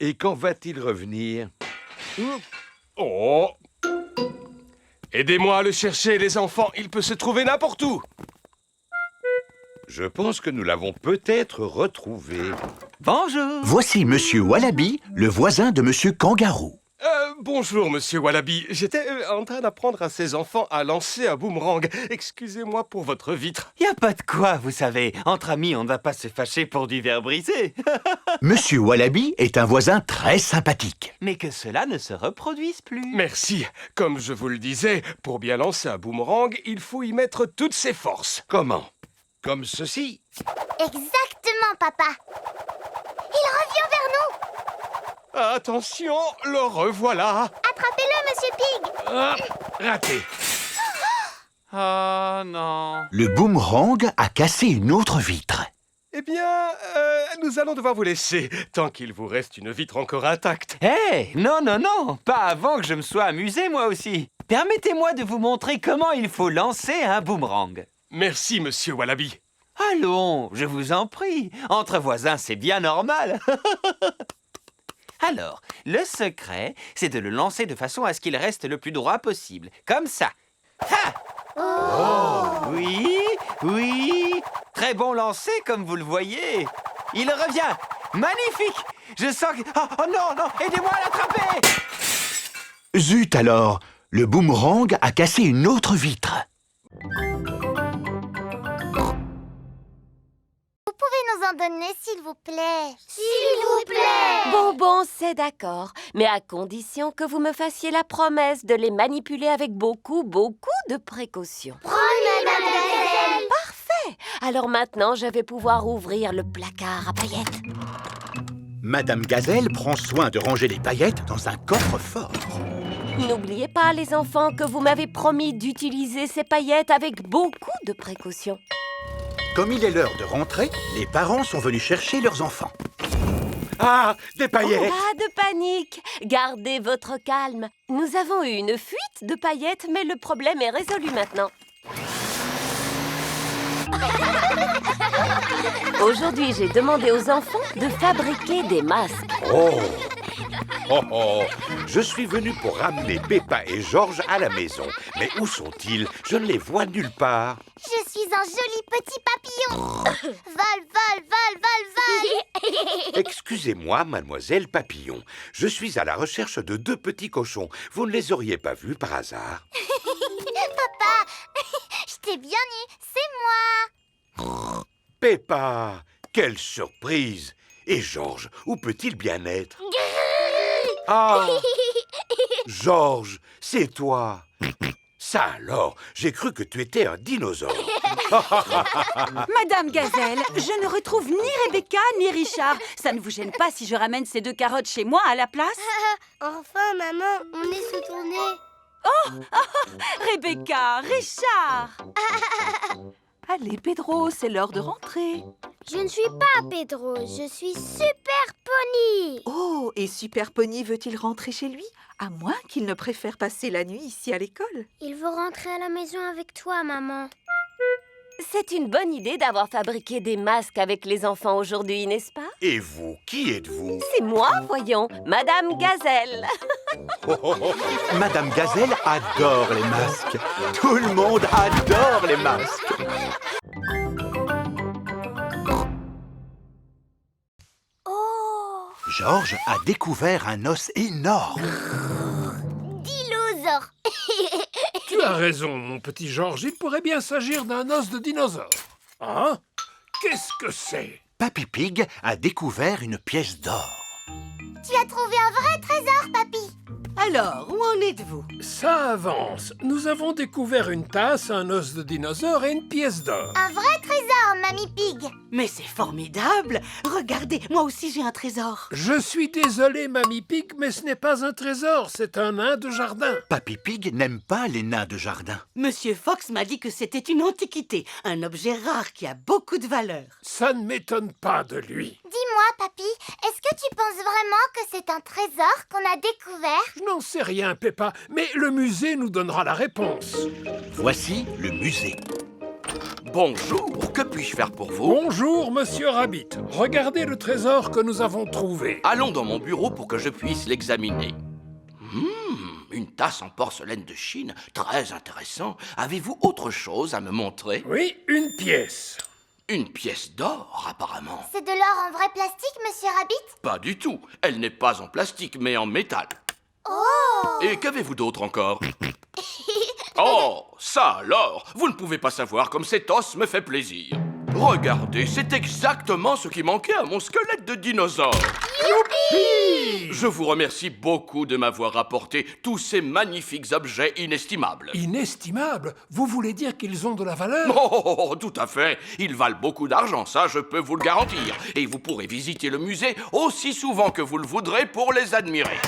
Et quand va-t-il revenir? Oh! Aidez-moi à le chercher, les enfants, il peut se trouver n'importe où. Je pense que nous l'avons peut-être retrouvé. Bonjour. Voici Monsieur Wallaby, le voisin de Monsieur Kangaroo. Bonjour, monsieur Wallaby. J'étais en train d'apprendre à ces enfants à lancer un boomerang. Excusez-moi pour votre vitre. Y a pas de quoi, vous savez. Entre amis, on ne va pas se fâcher pour du verre brisé. Monsieur Wallaby est un voisin très sympathique. Mais que cela ne se reproduise plus. Merci. Comme je vous le disais, pour bien lancer un boomerang, il faut y mettre toutes ses forces. Comment? Comme ceci? Exactement, papa. Il revient vers nous. Attention, le revoilà. Attrapez-le, monsieur Pig. Ah, raté. Oh non. Le boomerang a cassé une autre vitre. Eh bien, nous allons devoir vous laisser, tant qu'il vous reste une vitre encore intacte. Hé, non, non, non, pas avant que je me sois amusé moi aussi. Permettez-moi de vous montrer comment il faut lancer un boomerang. Merci, monsieur Wallaby. Allons, je vous en prie. Entre voisins, c'est bien normal. Alors, le secret, c'est de le lancer de façon à ce qu'il reste le plus droit possible. Comme ça. Ha! Oh! Oui, oui. Très bon lancer, comme vous le voyez. Il revient. Magnifique. Je sens que... Oh non, non, aidez-moi à l'attraper. Zut alors, le boomerang a cassé une autre vitre. Vous pouvez nous en donner, s'il vous plaît? S'il vous plaît! Bon, c'est d'accord. Mais à condition que vous me fassiez la promesse de les manipuler avec beaucoup de précautions. Promis, Madame Gazelle! Parfait! Alors maintenant, je vais pouvoir ouvrir le placard à paillettes. Madame Gazelle prend soin de ranger les paillettes dans un coffre-fort. N'oubliez pas, les enfants, que vous m'avez promis d'utiliser ces paillettes avec beaucoup de précautions. Comme il est l'heure de rentrer, les parents sont venus chercher leurs enfants. Ah, des paillettes! Pas de panique! Gardez votre calme. Nous avons eu une fuite de paillettes, mais le problème est résolu maintenant. Aujourd'hui, j'ai demandé aux enfants de fabriquer des masques. Oh! Oh oh! Je suis venu pour ramener Peppa et Georges à la maison. Mais où sont-ils? Je ne les vois nulle part. Je suis un joli petit papillon. Vol, vol, vol, vol, vol. Excusez-moi, mademoiselle Papillon. Je suis à la recherche de 2 petits cochons. Vous ne les auriez pas vus par hasard? Papa, je t'ai bien eu, c'est moi. Peppa! Quelle surprise! Et Georges, où peut-il bien être? Ah! Georges, c'est toi! Ça alors, j'ai cru que tu étais un dinosaure. Madame Gazelle, je ne retrouve ni Rebecca ni Richard. Ça ne vous gêne pas si je ramène ces 2 carottes chez moi à la place? Enfin, maman, on est sous tournée. Oh, Rebecca, Richard. Allez, Pedro, c'est l'heure de rentrer. Je ne suis pas Pedro, je suis Super Pony. Oh, et Super Pony veut-il rentrer chez lui? À moins qu'il ne préfère passer la nuit ici à l'école. Il veut rentrer à la maison avec toi, maman. C'est une bonne idée d'avoir fabriqué des masques avec les enfants aujourd'hui, n'est-ce pas? Et vous, qui êtes-vous? C'est moi, voyons, Madame Gazelle. Madame Gazelle adore les masques. Tout le monde adore les masques. Oh! Georges a découvert un os énorme. Dinosaure. Tu as raison, mon petit Georges. Il pourrait bien s'agir d'un os de dinosaure. Hein? Qu'est-ce que c'est? Papy Pig a découvert une pièce d'or. Tu as trouvé un vrai trésor, papy. Alors, où en êtes-vous? Ça avance. Nous avons découvert une tasse, un os de dinosaure et une pièce d'or. Un vrai trésor, Mamie Pig. Mais c'est formidable! Regardez, moi aussi j'ai un trésor. Je suis désolé, Mamie Pig, mais ce n'est pas un trésor, c'est un nain de jardin. Papy Pig n'aime pas les nains de jardin. Monsieur Fox m'a dit que c'était une antiquité, un objet rare qui a beaucoup de valeur. Ça ne m'étonne pas de lui. Dis-moi, papy, est-ce que tu penses vraiment que c'est un trésor qu'on a découvert? Je n'en sais rien, Peppa, mais le musée nous donnera la réponse. Voici le musée. Bonjour, que puis-je faire pour vous? Bonjour, monsieur Rabbit. Regardez le trésor que nous avons trouvé. Allons dans mon bureau pour que je puisse l'examiner. Une tasse en porcelaine de Chine, très intéressant. Avez-vous autre chose à me montrer? Oui, une pièce. Une pièce d'or, apparemment. C'est de l'or en vrai plastique, Monsieur Rabbit? Pas du tout. Elle n'est pas en plastique, mais en métal. Oh! Et qu'avez-vous d'autre encore? Oh, ça alors! Vous ne pouvez pas savoir comme cet os me fait plaisir. Regardez, c'est exactement ce qui manquait à mon squelette de dinosaure. Youpi! Je vous remercie beaucoup de m'avoir apporté tous ces magnifiques objets inestimables. Inestimables? Vous voulez dire qu'ils ont de la valeur? Oh, tout à fait. Ils valent beaucoup d'argent, ça je peux vous le garantir. Et vous pourrez visiter le musée aussi souvent que vous le voudrez pour les admirer.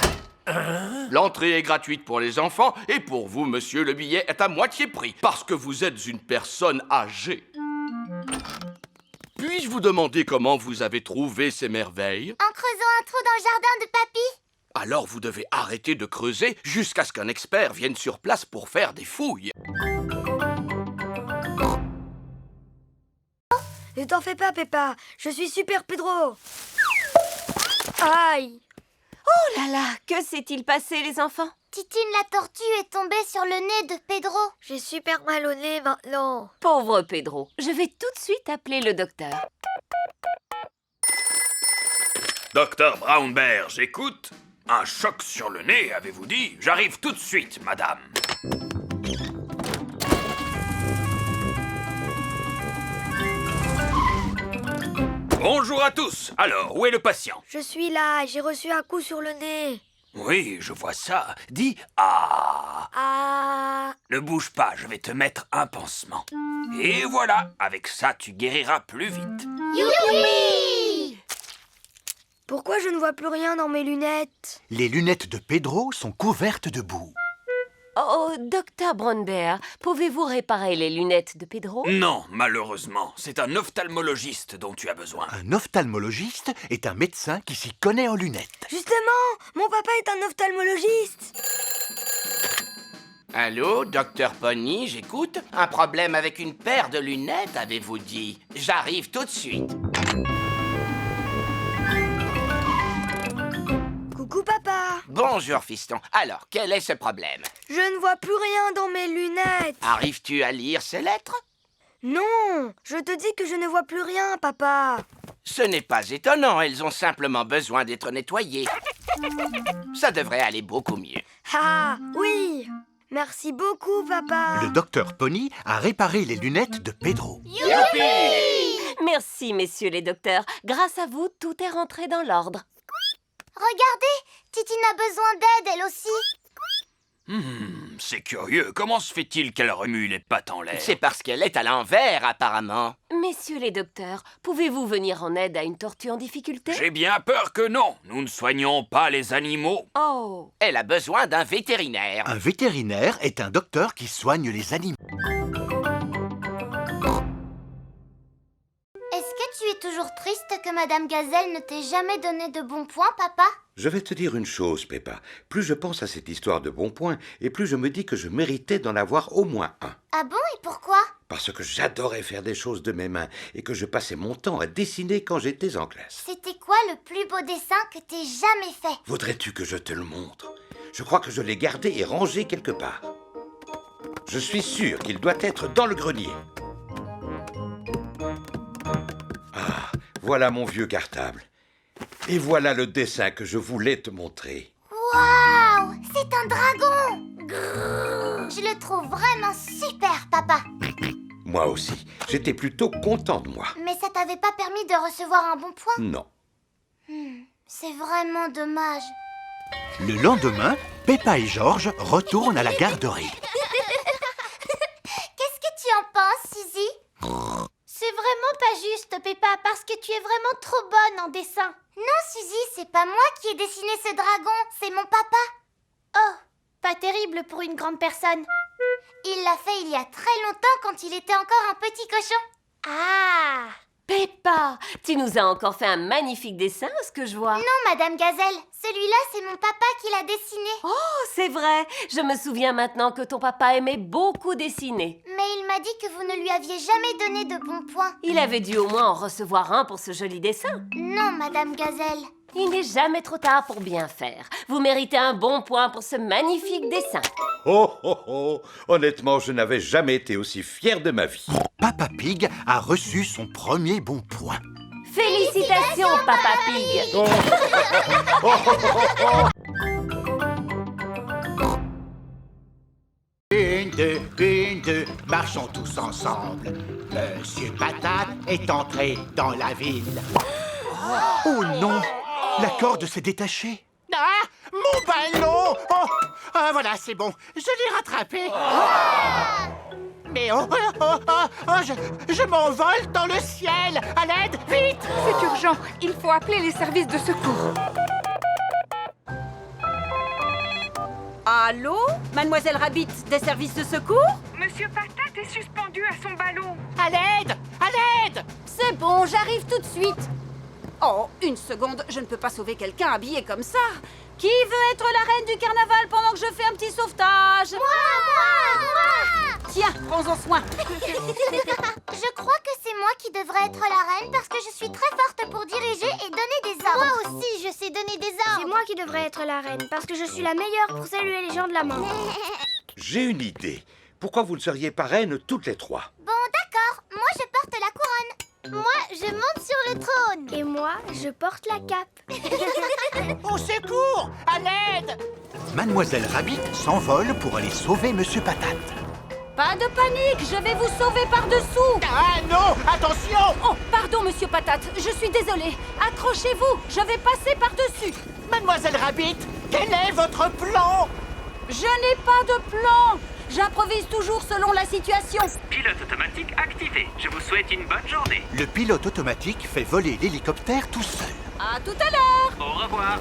L'entrée est gratuite pour les enfants et pour vous, monsieur, le billet est à moitié prix parce que vous êtes une personne âgée. Puis-je vous demander comment vous avez trouvé ces merveilles? En creusant un trou dans le jardin de Papy. Alors vous devez arrêter de creuser jusqu'à ce qu'un expert vienne sur place pour faire des fouilles. Ne t'en fais pas, Peppa. Je suis Super Pedro. Aïe! Oh là là, que s'est-il passé, les enfants? Titine la tortue est tombée sur le nez de Pedro. J'ai super mal au nez maintenant. Pauvre Pedro, je vais tout de suite appeler le docteur. Docteur Brown Bear, j'écoute. Un choc sur le nez, avez-vous dit? J'arrive tout de suite, madame. Bonjour à tous. Alors, où est le patient? Je suis là, j'ai reçu un coup sur le nez. Oui, je vois ça. Dis « Ah ». Ah! Ne bouge pas, je vais te mettre un pansement. Et voilà, avec ça, tu guériras plus vite. Youpi! Pourquoi je ne vois plus rien dans mes lunettes? Les lunettes de Pedro sont couvertes de boue. Oh, docteur Brown Bear, pouvez-vous réparer les lunettes de Pedro? Non, malheureusement, c'est un ophtalmologiste dont tu as besoin. Un ophtalmologiste est un médecin qui s'y connaît en lunettes. Justement, mon papa est un ophtalmologiste. Allô, docteur Pony, j'écoute. Un problème avec une paire de lunettes, avez-vous dit? J'arrive tout de suite. Coucou, papa. Bonjour, fiston. Alors, quel est ce problème? Je ne vois plus rien dans mes lunettes. Arrives-tu à lire ces lettres? Non, je te dis que je ne vois plus rien, papa. Ce n'est pas étonnant, elles ont simplement besoin d'être nettoyées. Ça devrait aller beaucoup mieux. Ah, oui. Merci beaucoup, papa. Le docteur Pony a réparé les lunettes de Pedro. Youpi! Merci, messieurs les docteurs. Grâce à vous, tout est rentré dans l'ordre. Regardez, Titine a besoin d'aide, elle aussi. C'est curieux. Comment se fait-il qu'elle remue les pattes en l'air? C'est parce qu'elle est à l'envers, apparemment. Messieurs les docteurs, pouvez-vous venir en aide à une tortue en difficulté? J'ai bien peur que non. Nous ne soignons pas les animaux. Oh! Elle a besoin d'un vétérinaire. Un vétérinaire est un docteur qui soigne les animaux. Est-ce que tu es toujours triste que Madame Gazelle ne t'ait jamais donné de bons points, papa? Je vais te dire une chose, Peppa. Plus je pense à cette histoire de bons points, et plus je me dis que je méritais d'en avoir au moins un. Ah bon, et pourquoi? Parce que j'adorais faire des choses de mes mains, et que je passais mon temps à dessiner quand j'étais en classe. C'était quoi le plus beau dessin que t'aies jamais fait? Voudrais-tu que je te le montre? Je crois que je l'ai gardé et rangé quelque part. Je suis sûr qu'il doit être dans le grenier. Ah, voilà mon vieux cartable. Et voilà le dessin que je voulais te montrer. Waouh! C'est un dragon! Grrr. Je le trouve vraiment super, papa. Moi aussi, j'étais plutôt content de moi. Mais ça t'avait pas permis de recevoir un bon point? Non. C'est vraiment dommage. Le lendemain, Peppa et George retournent à la garderie. Qu'est-ce que tu en penses, Suzy? C'est vraiment pas juste, Peppa, parce que tu es vraiment trop bonne en dessin. Non, Suzy, c'est pas moi qui ai dessiné ce dragon, c'est mon papa. Oh, pas terrible pour une grande personne. Il l'a fait il y a très longtemps quand il était encore un petit cochon. Ah! Peppa, tu nous as encore fait un magnifique dessin, ce que je vois. Non, Madame Gazelle, celui-là, c'est mon papa qui l'a dessiné. Oh, c'est vrai. Je me souviens maintenant que ton papa aimait beaucoup dessiner. Mais il m'a m'a dit que vous ne lui aviez jamais donné de bons points. Il avait dû au moins en recevoir un pour ce joli dessin. Non, Madame Gazelle. Il n'est jamais trop tard pour bien faire. Vous méritez un bon point pour ce magnifique dessin. Oh, oh, oh. Honnêtement, je n'avais jamais été aussi fier de ma vie. Papa Pig a reçu son premier bon point. Félicitations, Papa Pig. Une, deux, marchons tous ensemble. Monsieur Patate est entré dans la ville. Oh non, la corde s'est détachée. Ah, mon ballon! Oh, ah, voilà, c'est bon, je l'ai rattrapé. Mais je m'envole dans le ciel. À l'aide, vite! C'est urgent, il faut appeler les services de secours. Allô? Mademoiselle Rabbit, des services de secours? Monsieur Patate est suspendu à son ballon. À l'aide! À l'aide! C'est bon, j'arrive tout de suite. Oh, une seconde, je ne peux pas sauver quelqu'un habillé comme ça. Qui veut être la reine du carnaval pendant que je fais un petit sauvetage? Moi! Tiens, prends-en soin. Je crois que c'est moi qui devrais être la reine parce que je suis très forte pour diriger et donner des ordres. Moi aussi, je sais donner des ordres. C'est moi qui devrais être la reine, parce que je suis la meilleure pour saluer les gens de la main. J'ai une idée. Pourquoi vous ne seriez pas reines toutes les trois? Bon, d'accord. Moi, je porte la couronne. Moi, je monte sur le trône. Et moi, je porte la cape. Au secours! À l'aide! Mademoiselle Rabbit s'envole pour aller sauver Monsieur Patate. Pas de panique, je vais vous sauver par-dessous. Ah non, attention! Oh, pardon, Monsieur Patate, je suis désolée. Accrochez-vous, je vais passer par-dessus. Mademoiselle Rabbit, quel est votre plan? Je n'ai pas de plan. J'improvise toujours selon la situation. Pilote automatique activé. Je vous souhaite une bonne journée. Le pilote automatique fait voler l'hélicoptère tout seul. À tout à l'heure. Au revoir.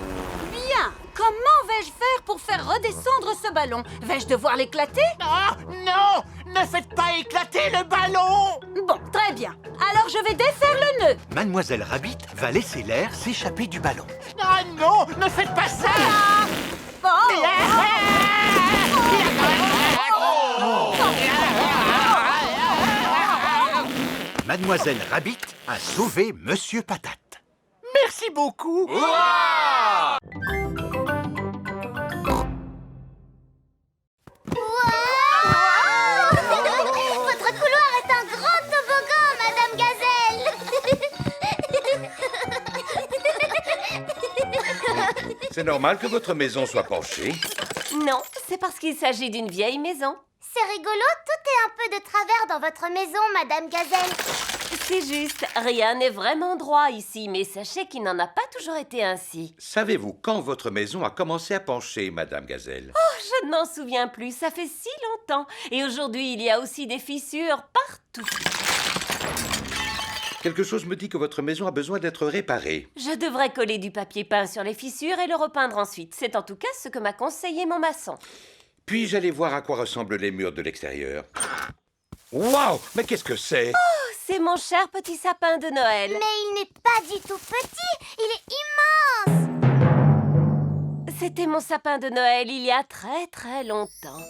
Bien. Comment vais-je faire pour faire redescendre ce ballon? Vais-je devoir l'éclater? Ah non! Ne faites pas éclater le ballon! Bon, très bien. Alors je vais défaire le nœud. Mademoiselle Rabbit va laisser l'air s'échapper du ballon. Ah non! Ne faites pas ça! Mademoiselle Rabbit a sauvé Monsieur Patate. Merci beaucoup! Votre couloir est un grand toboggan, Madame Gazelle. C'est normal que votre maison soit penchée. Non, c'est parce qu'il s'agit d'une vieille maison. C'est rigolo, tout est un peu de travers dans votre maison, Madame Gazelle. C'est juste, rien n'est vraiment droit ici, mais sachez qu'il n'en a pas toujours été ainsi. Savez-vous quand votre maison a commencé à pencher, Madame Gazelle? Oh, je ne m'en souviens plus, ça fait si longtemps. Et aujourd'hui, il y a aussi des fissures partout. Quelque chose me dit que votre maison a besoin d'être réparée. Je devrais coller du papier peint sur les fissures et le repeindre ensuite. C'est en tout cas ce que m'a conseillé mon maçon. Puis-je aller voir à quoi ressemblent les murs de l'extérieur? Waouh! Mais qu'est-ce que c'est? Oh, c'est mon cher petit sapin de Noël. Mais il n'est pas du tout petit, il est immense. C'était mon sapin de Noël il y a très très longtemps.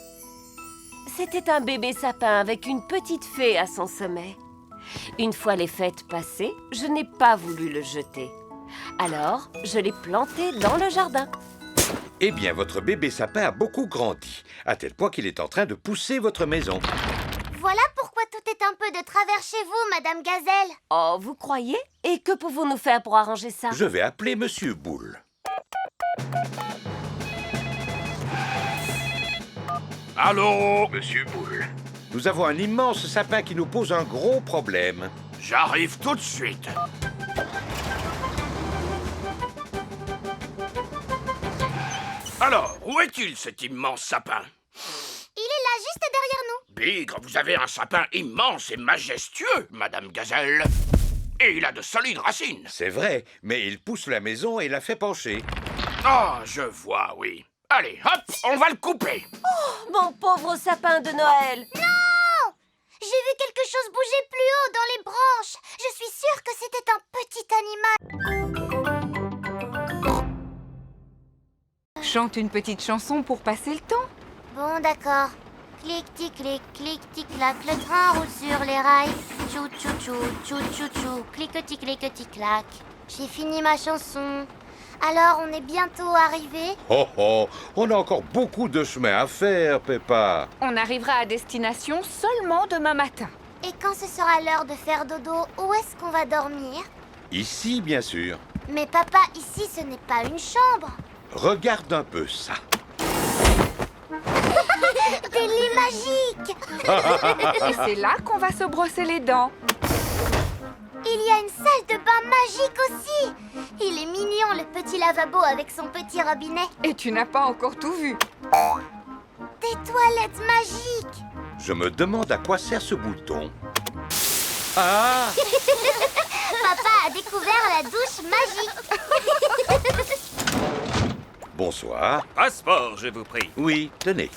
C'était un bébé sapin avec une petite fée à son sommet. Une fois les fêtes passées, je n'ai pas voulu le jeter. Alors, je l'ai planté dans le jardin. Eh bien, votre bébé sapin a beaucoup grandi, à tel point qu'il est en train de pousser votre maison. Voilà pourquoi tout est un peu de travers chez vous, Madame Gazelle. Oh, vous croyez? Et que pouvons-nous faire pour arranger ça? Je vais appeler Monsieur Boule. Allô, Monsieur Boule? Nous avons un immense sapin qui nous pose un gros problème. J'arrive tout de suite. Alors, où est-il, cet immense sapin? Il est là, juste derrière nous. Bigre, vous avez un sapin immense et majestueux, Madame Gazelle. Et il a de solides racines. C'est vrai, mais il pousse la maison et la fait pencher. Ah, je vois, oui. Allez, hop, on va le couper. Oh, mon pauvre sapin de Noël! Non! J'ai vu quelque chose bouger plus haut dans les branches. Je suis sûre que c'était un petit animal. Chante une petite chanson pour passer le temps. Bon, d'accord. clic, tic-clac, le train roule sur les rails. Tchou, tchou, tchou, tchou, tchou, tchou, clic, clac. J'ai fini ma chanson. Alors, on est bientôt arrivé? Oh oh, on a encore beaucoup de chemin à faire, Peppa. On arrivera à destination seulement demain matin. Et quand ce sera l'heure de faire dodo, où est-ce qu'on va dormir? Ici, bien sûr. Mais papa, ici, ce n'est pas une chambre. Regarde un peu ça. Des lits magiques. Et c'est là qu'on va se brosser les dents. Il y a une salle de bain magique aussi. Il est mignon, le petit lavabo avec son petit robinet. Et tu n'as pas encore tout vu. Des toilettes magiques. Je me demande à quoi sert ce bouton. Ah! Papa a découvert la douche magique. Bonsoir. Passeport, je vous prie. Oui, tenez.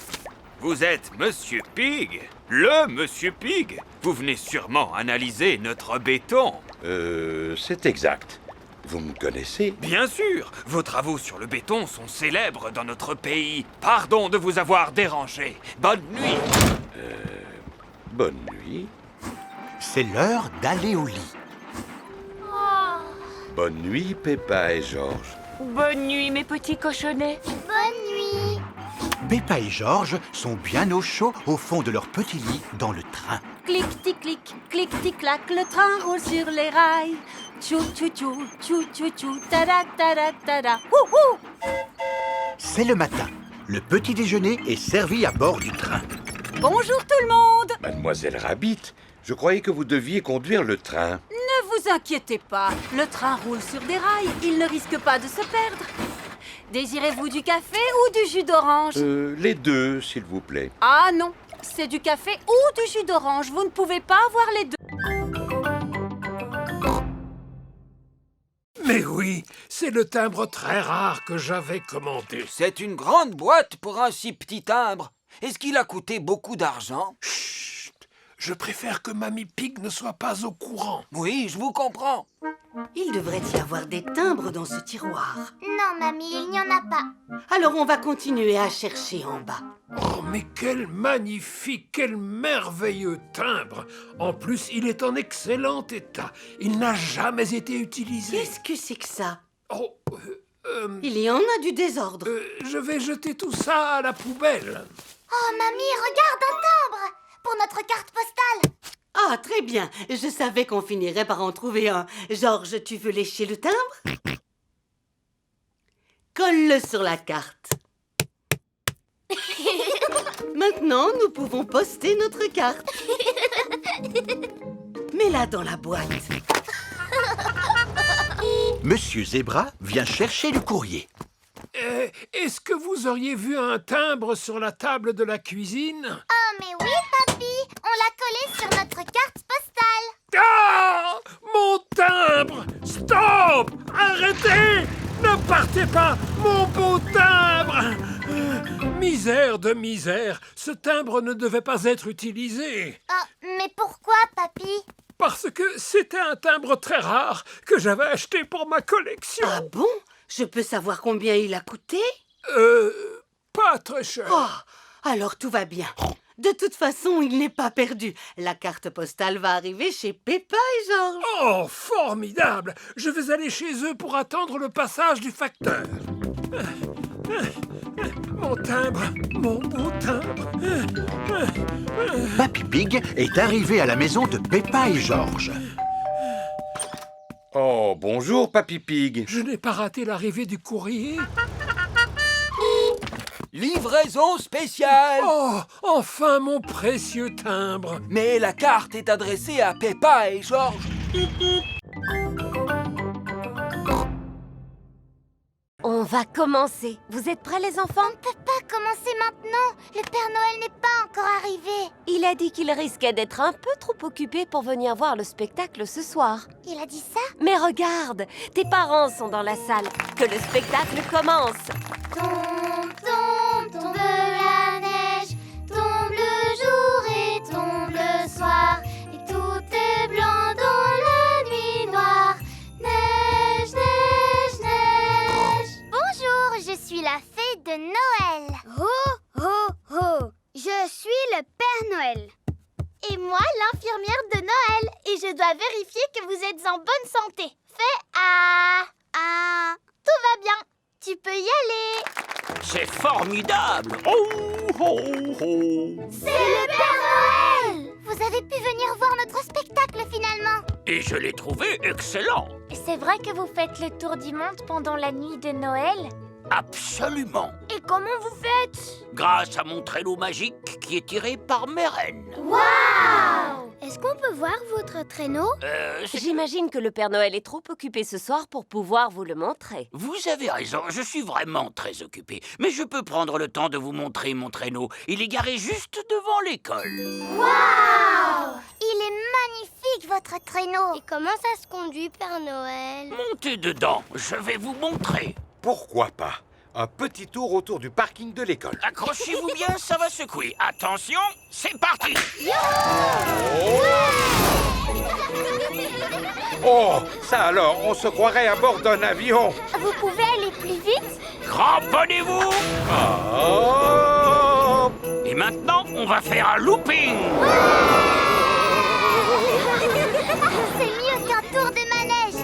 Vous êtes Monsieur Pig? Le Monsieur Pig? Vous venez sûrement analyser notre béton. C'est exact. Vous me connaissez? Bien sûr. Vos travaux sur le béton sont célèbres dans notre pays. Pardon de vous avoir dérangé. Bonne nuit. Bonne nuit. C'est l'heure d'aller au lit. Bonne nuit, Peppa et Georges. Bonne nuit, mes petits cochonnets. Bonne nuit. Peppa et Georges sont bien au chaud au fond de leur petit lit dans le train. Clic-tic-clac, le train roule sur les rails. Tchou, tchou, tchou, tchou, tchou, tchou, tada, tada, tada. Wouhou! C'est le matin. Le petit déjeuner est servi à bord du train. Bonjour tout le monde. Mademoiselle Rabbit, je croyais que vous deviez conduire le train. Ne vous inquiétez pas, le train roule sur des rails, il ne risque pas de se perdre. Désirez-vous du café ou du jus d'orange? Les deux, s'il vous plaît. Ah non, c'est du café ou du jus d'orange, vous ne pouvez pas avoir les deux. Mais oui, c'est le timbre très rare que j'avais commandé. C'est une grande boîte pour un si petit timbre. Est-ce qu'il a coûté beaucoup d'argent? Chut! Je préfère que Mamie Pig ne soit pas au courant. Oui, je vous comprends. Il devrait y avoir des timbres dans ce tiroir. Non, mamie, il n'y en a pas. Alors on va continuer à chercher en bas. Oh, mais quel magnifique, quel merveilleux timbre! En plus, il est en excellent état. Il n'a jamais été utilisé. Qu'est-ce que c'est que ça? Oh, Il y en a du désordre. Je vais jeter tout ça à la poubelle. Oh, mamie, regarde un timbre pour notre carte postale. Ah, très bien. Je savais qu'on finirait par en trouver un. Georges, tu veux lécher le timbre? Colle-le sur la carte. Maintenant, nous pouvons poster notre carte. Mets-la dans la boîte. Monsieur Zebra vient chercher le courrier. Est-ce que vous auriez vu un timbre sur la table de la cuisine? Oh, mais oui, papy. On l'a collé sur notre carte postale. Ah! Mon timbre! Stop! Arrêtez! Ne partez pas! Mon beau timbre! Misère de misère! Ce timbre ne devait pas être utilisé. Oh, mais pourquoi, papy? Parce que c'était un timbre très rare que j'avais acheté pour ma collection. Ah bon? Je peux savoir combien il a coûté? Pas très cher. Oh, alors tout va bien. De toute façon, il n'est pas perdu. La carte postale va arriver chez Peppa et Georges. Oh, formidable! Je vais aller chez eux pour attendre le passage du facteur. Mon timbre, mon beau timbre. Papy Pig est arrivé à la maison de Peppa et Georges. Oh, bonjour, Papy Pig. Je n'ai pas raté l'arrivée du courrier. Livraison spéciale. Oh, enfin mon précieux timbre. Mais la carte est adressée à Peppa et Georges. On va commencer. Vous êtes prêts, les enfants? On ne peut pas commencer maintenant. Le Père Noël n'est pas encore arrivé. Il a dit qu'il risquait d'être un peu trop occupé pour venir voir le spectacle ce soir. Il a dit ça? Mais regarde, tes parents sont dans la salle. Que le spectacle commence. Tombe, tombe, tombe la neige. Tombe le jour et tombe le soir. Et tout est blanc dans la nuit noire. Neige, neige, neige. Bonjour, je suis la fée de Noël. Oh, oh, oh. Je suis le Père Noël. Et moi, l'infirmière de Noël. Et je dois vérifier que vous êtes en bonne santé. Fais A. Tout va bien. Tu peux y aller. C'est formidable. Oh, oh, oh. C'est le Père Noël. Vous avez pu venir voir notre spectacle finalement. Et je l'ai trouvé excellent. C'est vrai que vous faites le tour du monde pendant la nuit de Noël? Absolument. Et comment vous faites? Grâce à mon traîneau magique qui est tiré par mes reines. Waouh! Est-ce qu'on peut voir votre traîneau? J'imagine que le Père Noël est trop occupé ce soir pour pouvoir vous le montrer. Vous avez raison, je suis vraiment très occupé. Mais je peux prendre le temps de vous montrer mon traîneau. Il est garé juste devant l'école. Waouh! Il est magnifique, votre traîneau. Et comment ça se conduit, Père Noël? Montez dedans, je vais vous montrer. Pourquoi pas? Un petit tour autour du parking de l'école. Accrochez-vous bien, ça va secouer. Attention, c'est parti. Oh, ça alors, on se croirait à bord d'un avion. Vous pouvez aller plus vite? Cramponnez-vous. Oh. Et maintenant, on va faire un looping. C'est mieux qu'un tour de manège.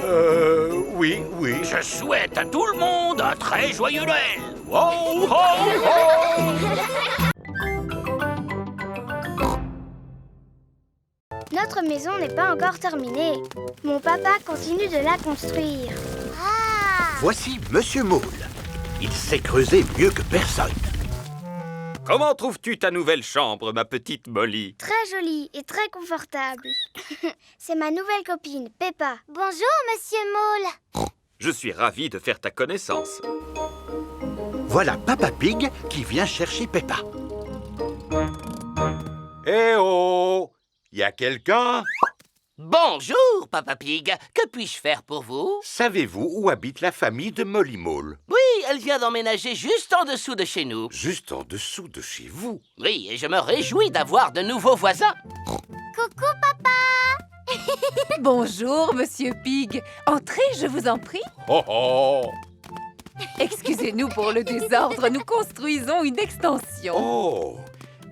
Oui. Je souhaite à tout le monde un très joyeux Noël. Wow, ho, ho. Notre maison n'est pas encore terminée. Mon papa continue de la construire. Voici Monsieur Moule. Il sait creuser mieux que personne. Comment trouves-tu ta nouvelle chambre, ma petite Molly? Très jolie et très confortable. C'est ma nouvelle copine, Peppa. Bonjour, Monsieur Moule. Je suis ravi de faire ta connaissance. Voilà Papa Pig qui vient chercher Peppa. Eh oh! Y a quelqu'un? Bonjour, Papa Pig. Que puis-je faire pour vous? Savez-vous où habite la famille de Molly Mole? Oui, elle vient d'emménager juste en dessous de chez nous. Juste en dessous de chez vous? Oui, et je me réjouis d'avoir de nouveaux voisins. Coucou, papa. Bonjour, Monsieur Pig. Entrez, je vous en prie. Oh oh! Excusez-nous pour le désordre, nous construisons une extension. Oh!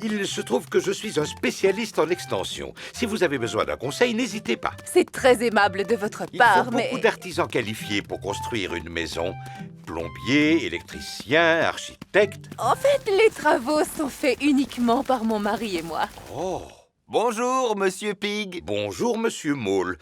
Il se trouve que je suis un spécialiste en extension. Si vous avez besoin d'un conseil, n'hésitez pas. C'est très aimable de votre Il part, faut mais... beaucoup d'artisans qualifiés pour construire une maison. Plombiers, électriciens, architectes. En fait, les travaux sont faits uniquement par mon mari et moi. Oh! Bonjour, Monsieur Pig. Bonjour, Monsieur Mole.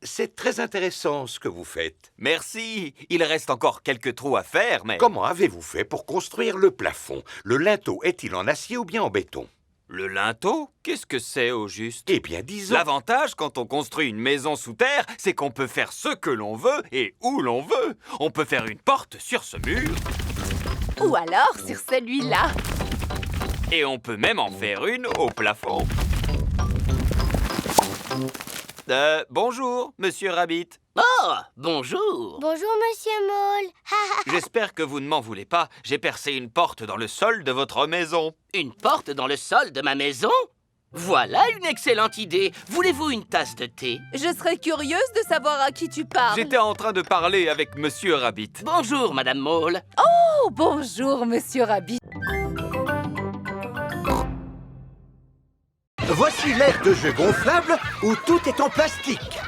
C'est très intéressant ce que vous faites. Merci. Il reste encore quelques trous à faire, mais... Comment avez-vous fait pour construire le plafond? Le linteau est-il en acier ou bien en béton? Le linteau? Qu'est-ce que c'est au juste? Eh bien, disons... L'avantage quand on construit une maison sous terre, c'est qu'on peut faire ce que l'on veut et où l'on veut. On peut faire une porte sur ce mur. Ou alors sur celui-là. Et on peut même en faire une au plafond. Bonjour, Monsieur Rabbit. Oh, bonjour. Bonjour, Monsieur Mole. J'espère que vous ne m'en voulez pas. J'ai percé une porte dans le sol de votre maison. Une porte dans le sol de ma maison? Voilà une excellente idée. Voulez-vous une tasse de thé? Je serais curieuse de savoir à qui tu parles. J'étais en train de parler avec Monsieur Rabbit. Bonjour, Madame Mole. Oh, bonjour, Monsieur Rabbit. Voici l'aire de jeu gonflable où tout est en plastique.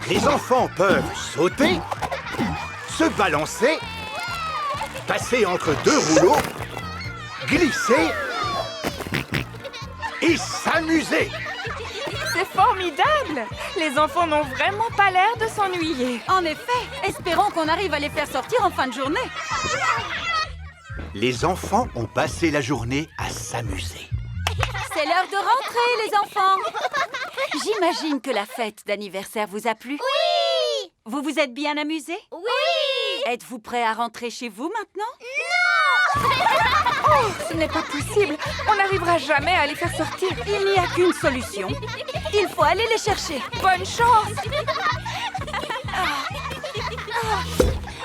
Les enfants peuvent sauter, se balancer, passer entre deux rouleaux, glisser et s'amuser. C'est formidable! Les enfants n'ont vraiment pas l'air de s'ennuyer. En effet, espérons qu'on arrive à les faire sortir en fin de journée. Les enfants ont passé la journée à s'amuser. C'est l'heure de rentrer, les enfants. J'imagine que la fête d'anniversaire vous a plu. Oui! Vous vous êtes bien amusés? Oui! Êtes-vous prêts à rentrer chez vous maintenant? Non! Oh, ce n'est pas possible. On n'arrivera jamais à les faire sortir. Il n'y a qu'une solution. Il faut aller les chercher. Bonne chance!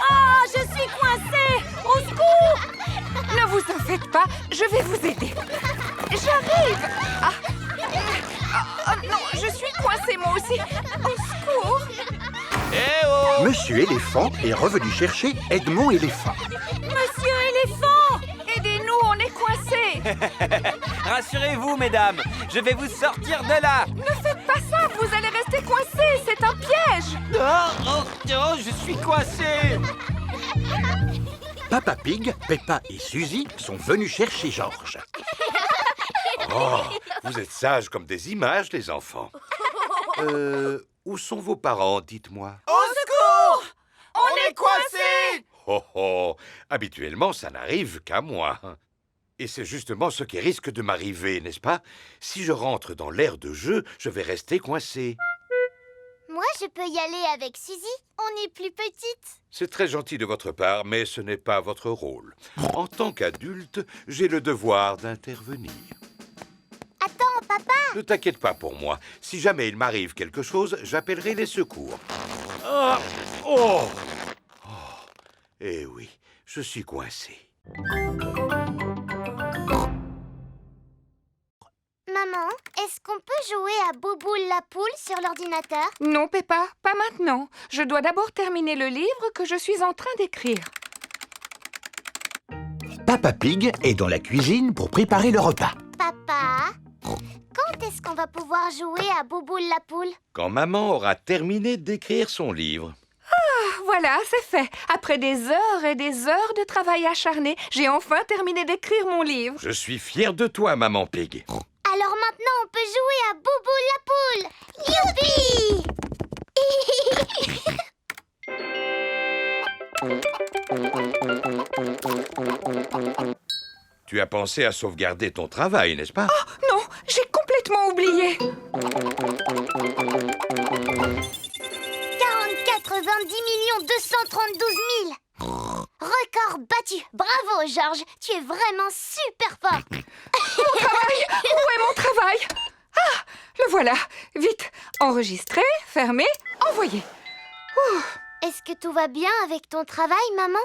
Ah, je suis coincée! Au secours! Ne vous en faites pas, je vais vous aider. J'arrive! Non, je suis coincée moi aussi. Au secours! Eh oh! Monsieur Éléphant est revenu chercher Edmond Éléphant. Monsieur Éléphant! Aidez-nous, on est coincés! rassurez-vous, mesdames, je vais vous sortir de là. Ne faites pas ça, vous allez rester coincés, c'est un piège. Oh, je suis coincé. Papa Pig, Peppa et Suzy sont venus chercher Georges. Oh, vous êtes sages comme des images, les enfants. Où sont vos parents, dites-moi? Au secours! On est coincés! Oh oh, habituellement, ça n'arrive qu'à moi. Et c'est justement ce qui risque de m'arriver, n'est-ce pas? Si je rentre dans l'aire de jeu, je vais rester coincé. Moi, je peux y aller avec Suzy. On est plus petites. C'est très gentil de votre part, mais ce n'est pas votre rôle. En tant qu'adulte, j'ai le devoir d'intervenir. Attends, papa! Ne t'inquiète pas pour moi. Si jamais il m'arrive quelque chose, j'appellerai les secours. Ah! Oh! Oh! Eh oui, je suis coincé. Maman, est-ce qu'on peut jouer à Bouboule la poule sur l'ordinateur? Non, Peppa, pas maintenant. Je dois d'abord terminer le livre que je suis en train d'écrire. Papa Pig est dans la cuisine pour préparer le repas. Papa, quand est-ce qu'on va pouvoir jouer à Bouboule la poule? Quand maman aura terminé d'écrire son livre. Ah, voilà, c'est fait. Après des heures et des heures de travail acharné, j'ai enfin terminé d'écrire mon livre. Je suis fier de toi, maman Pig. Alors maintenant, on peut jouer à Bouboule la poule. Youpi! Tu as pensé à sauvegarder ton travail, n'est-ce pas? Oh, non, j'ai complètement oublié. 90 232 000. Record battu. Bravo, Georges. Tu es vraiment super fort. Mon travail! Où est mon travail? Ah, le voilà. Vite, enregistrer, fermer, envoyer. Est-ce que tout va bien avec ton travail, maman?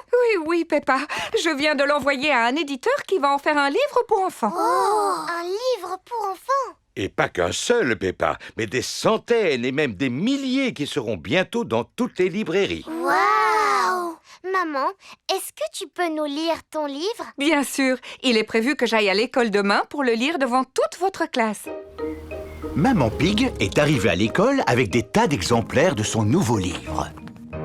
Oui, Peppa. Je viens de l'envoyer à un éditeur qui va en faire un livre pour enfants. Oh, un livre pour enfants? Et pas qu'un seul, Peppa, mais des centaines et même des milliers qui seront bientôt dans toutes les librairies. Waouh! Maman, est-ce que tu peux nous lire ton livre? Bien sûr. Il est prévu que j'aille à l'école demain pour le lire devant toute votre classe. Maman Pig est arrivée à l'école avec des tas d'exemplaires de son nouveau livre.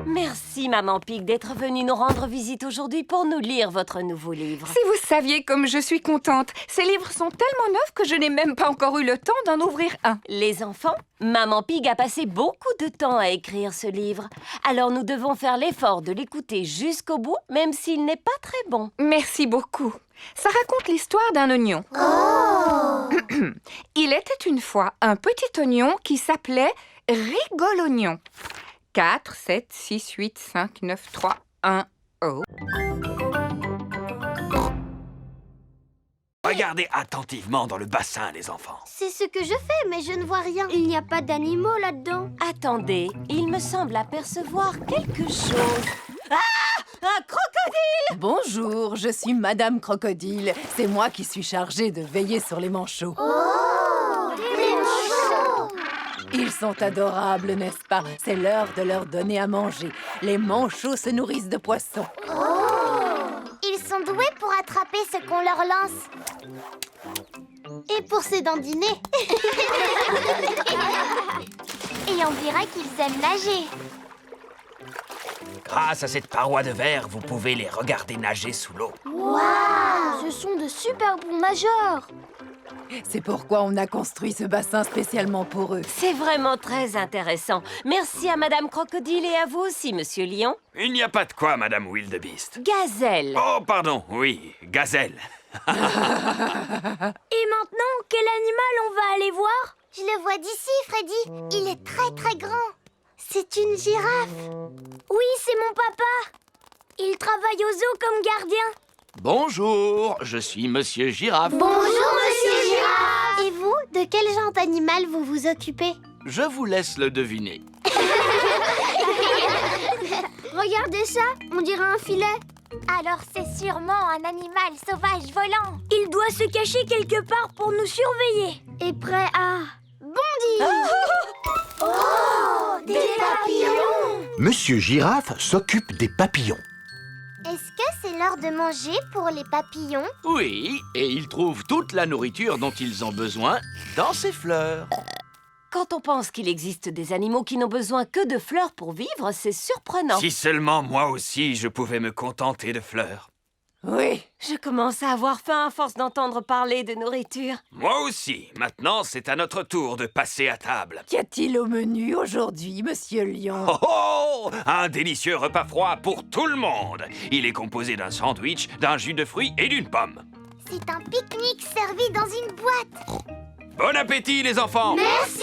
Merci, Maman Pig, d'être venue nous rendre visite aujourd'hui pour nous lire votre nouveau livre. Si vous saviez comme je suis contente. Ces livres sont tellement neufs que je n'ai même pas encore eu le temps d'en ouvrir un. Les enfants, Maman Pig a passé beaucoup de temps à écrire ce livre. Alors nous devons faire l'effort de l'écouter jusqu'au bout, même s'il n'est pas très bon. Merci beaucoup. Ça raconte l'histoire d'un oignon. Oh! Il était une fois un petit oignon qui s'appelait Rigolognon. 4, 7, 6, 8, 5, 9, 3, 1, 0. Regardez attentivement dans le bassin, les enfants. C'est ce que je fais, mais je ne vois rien. Il n'y a pas d'animaux là-dedans. Attendez, il me semble apercevoir quelque chose. Ah! Un crocodile! Bonjour, je suis Madame Crocodile. C'est moi qui suis chargée de veiller sur les manchots. Oh! Des manchots! Ils sont adorables, n'est-ce pas? C'est l'heure de leur donner à manger. Les manchots se nourrissent de poissons. Oh! Ils sont doués pour attraper ce qu'on leur lance. Et pour se dandiner. Et on dirait qu'ils aiment nager. Grâce à cette paroi de verre, vous pouvez les regarder nager sous l'eau. Waouh! Ce sont de super bons nageurs. C'est pourquoi on a construit ce bassin spécialement pour eux. C'est vraiment très intéressant. Merci à Madame Crocodile et à vous aussi, Monsieur Lion. Il n'y a pas de quoi, Madame Wildebeest. Gazelle. Oh, pardon, oui, gazelle. Et maintenant, quel animal on va aller voir? Je le vois d'ici, Freddy. Il est très très grand. C'est une girafe. Oui, c'est mon papa. Il travaille au zoo comme gardien. Bonjour, je suis Monsieur Girafe. Bonjour, Monsieur Girafe. Et vous, de quel genre d'animal vous vous occupez? Je vous laisse le deviner. Regardez ça, on dirait un filet. Alors c'est sûrement un animal sauvage volant. Il doit se cacher quelque part pour nous surveiller. Et prêt à bondir. Oh, des papillons. Monsieur Girafe s'occupe des papillons. Est-ce que c'est l'heure de manger pour les papillons? Oui, et ils trouvent toute la nourriture dont ils ont besoin dans ces fleurs. Quand on pense qu'il existe des animaux qui n'ont besoin que de fleurs pour vivre, c'est surprenant. Si seulement moi aussi je pouvais me contenter de fleurs. Oui, je commence à avoir faim à force d'entendre parler de nourriture. Moi aussi. Maintenant, c'est à notre tour de passer à table. Qu'y a-t-il au menu aujourd'hui, Monsieur Lion? Oh oh! Un délicieux repas froid pour tout le monde. Il est composé d'un sandwich, d'un jus de fruits et d'une pomme. C'est un pique-nique servi dans une boîte. Bon appétit, les enfants! Merci!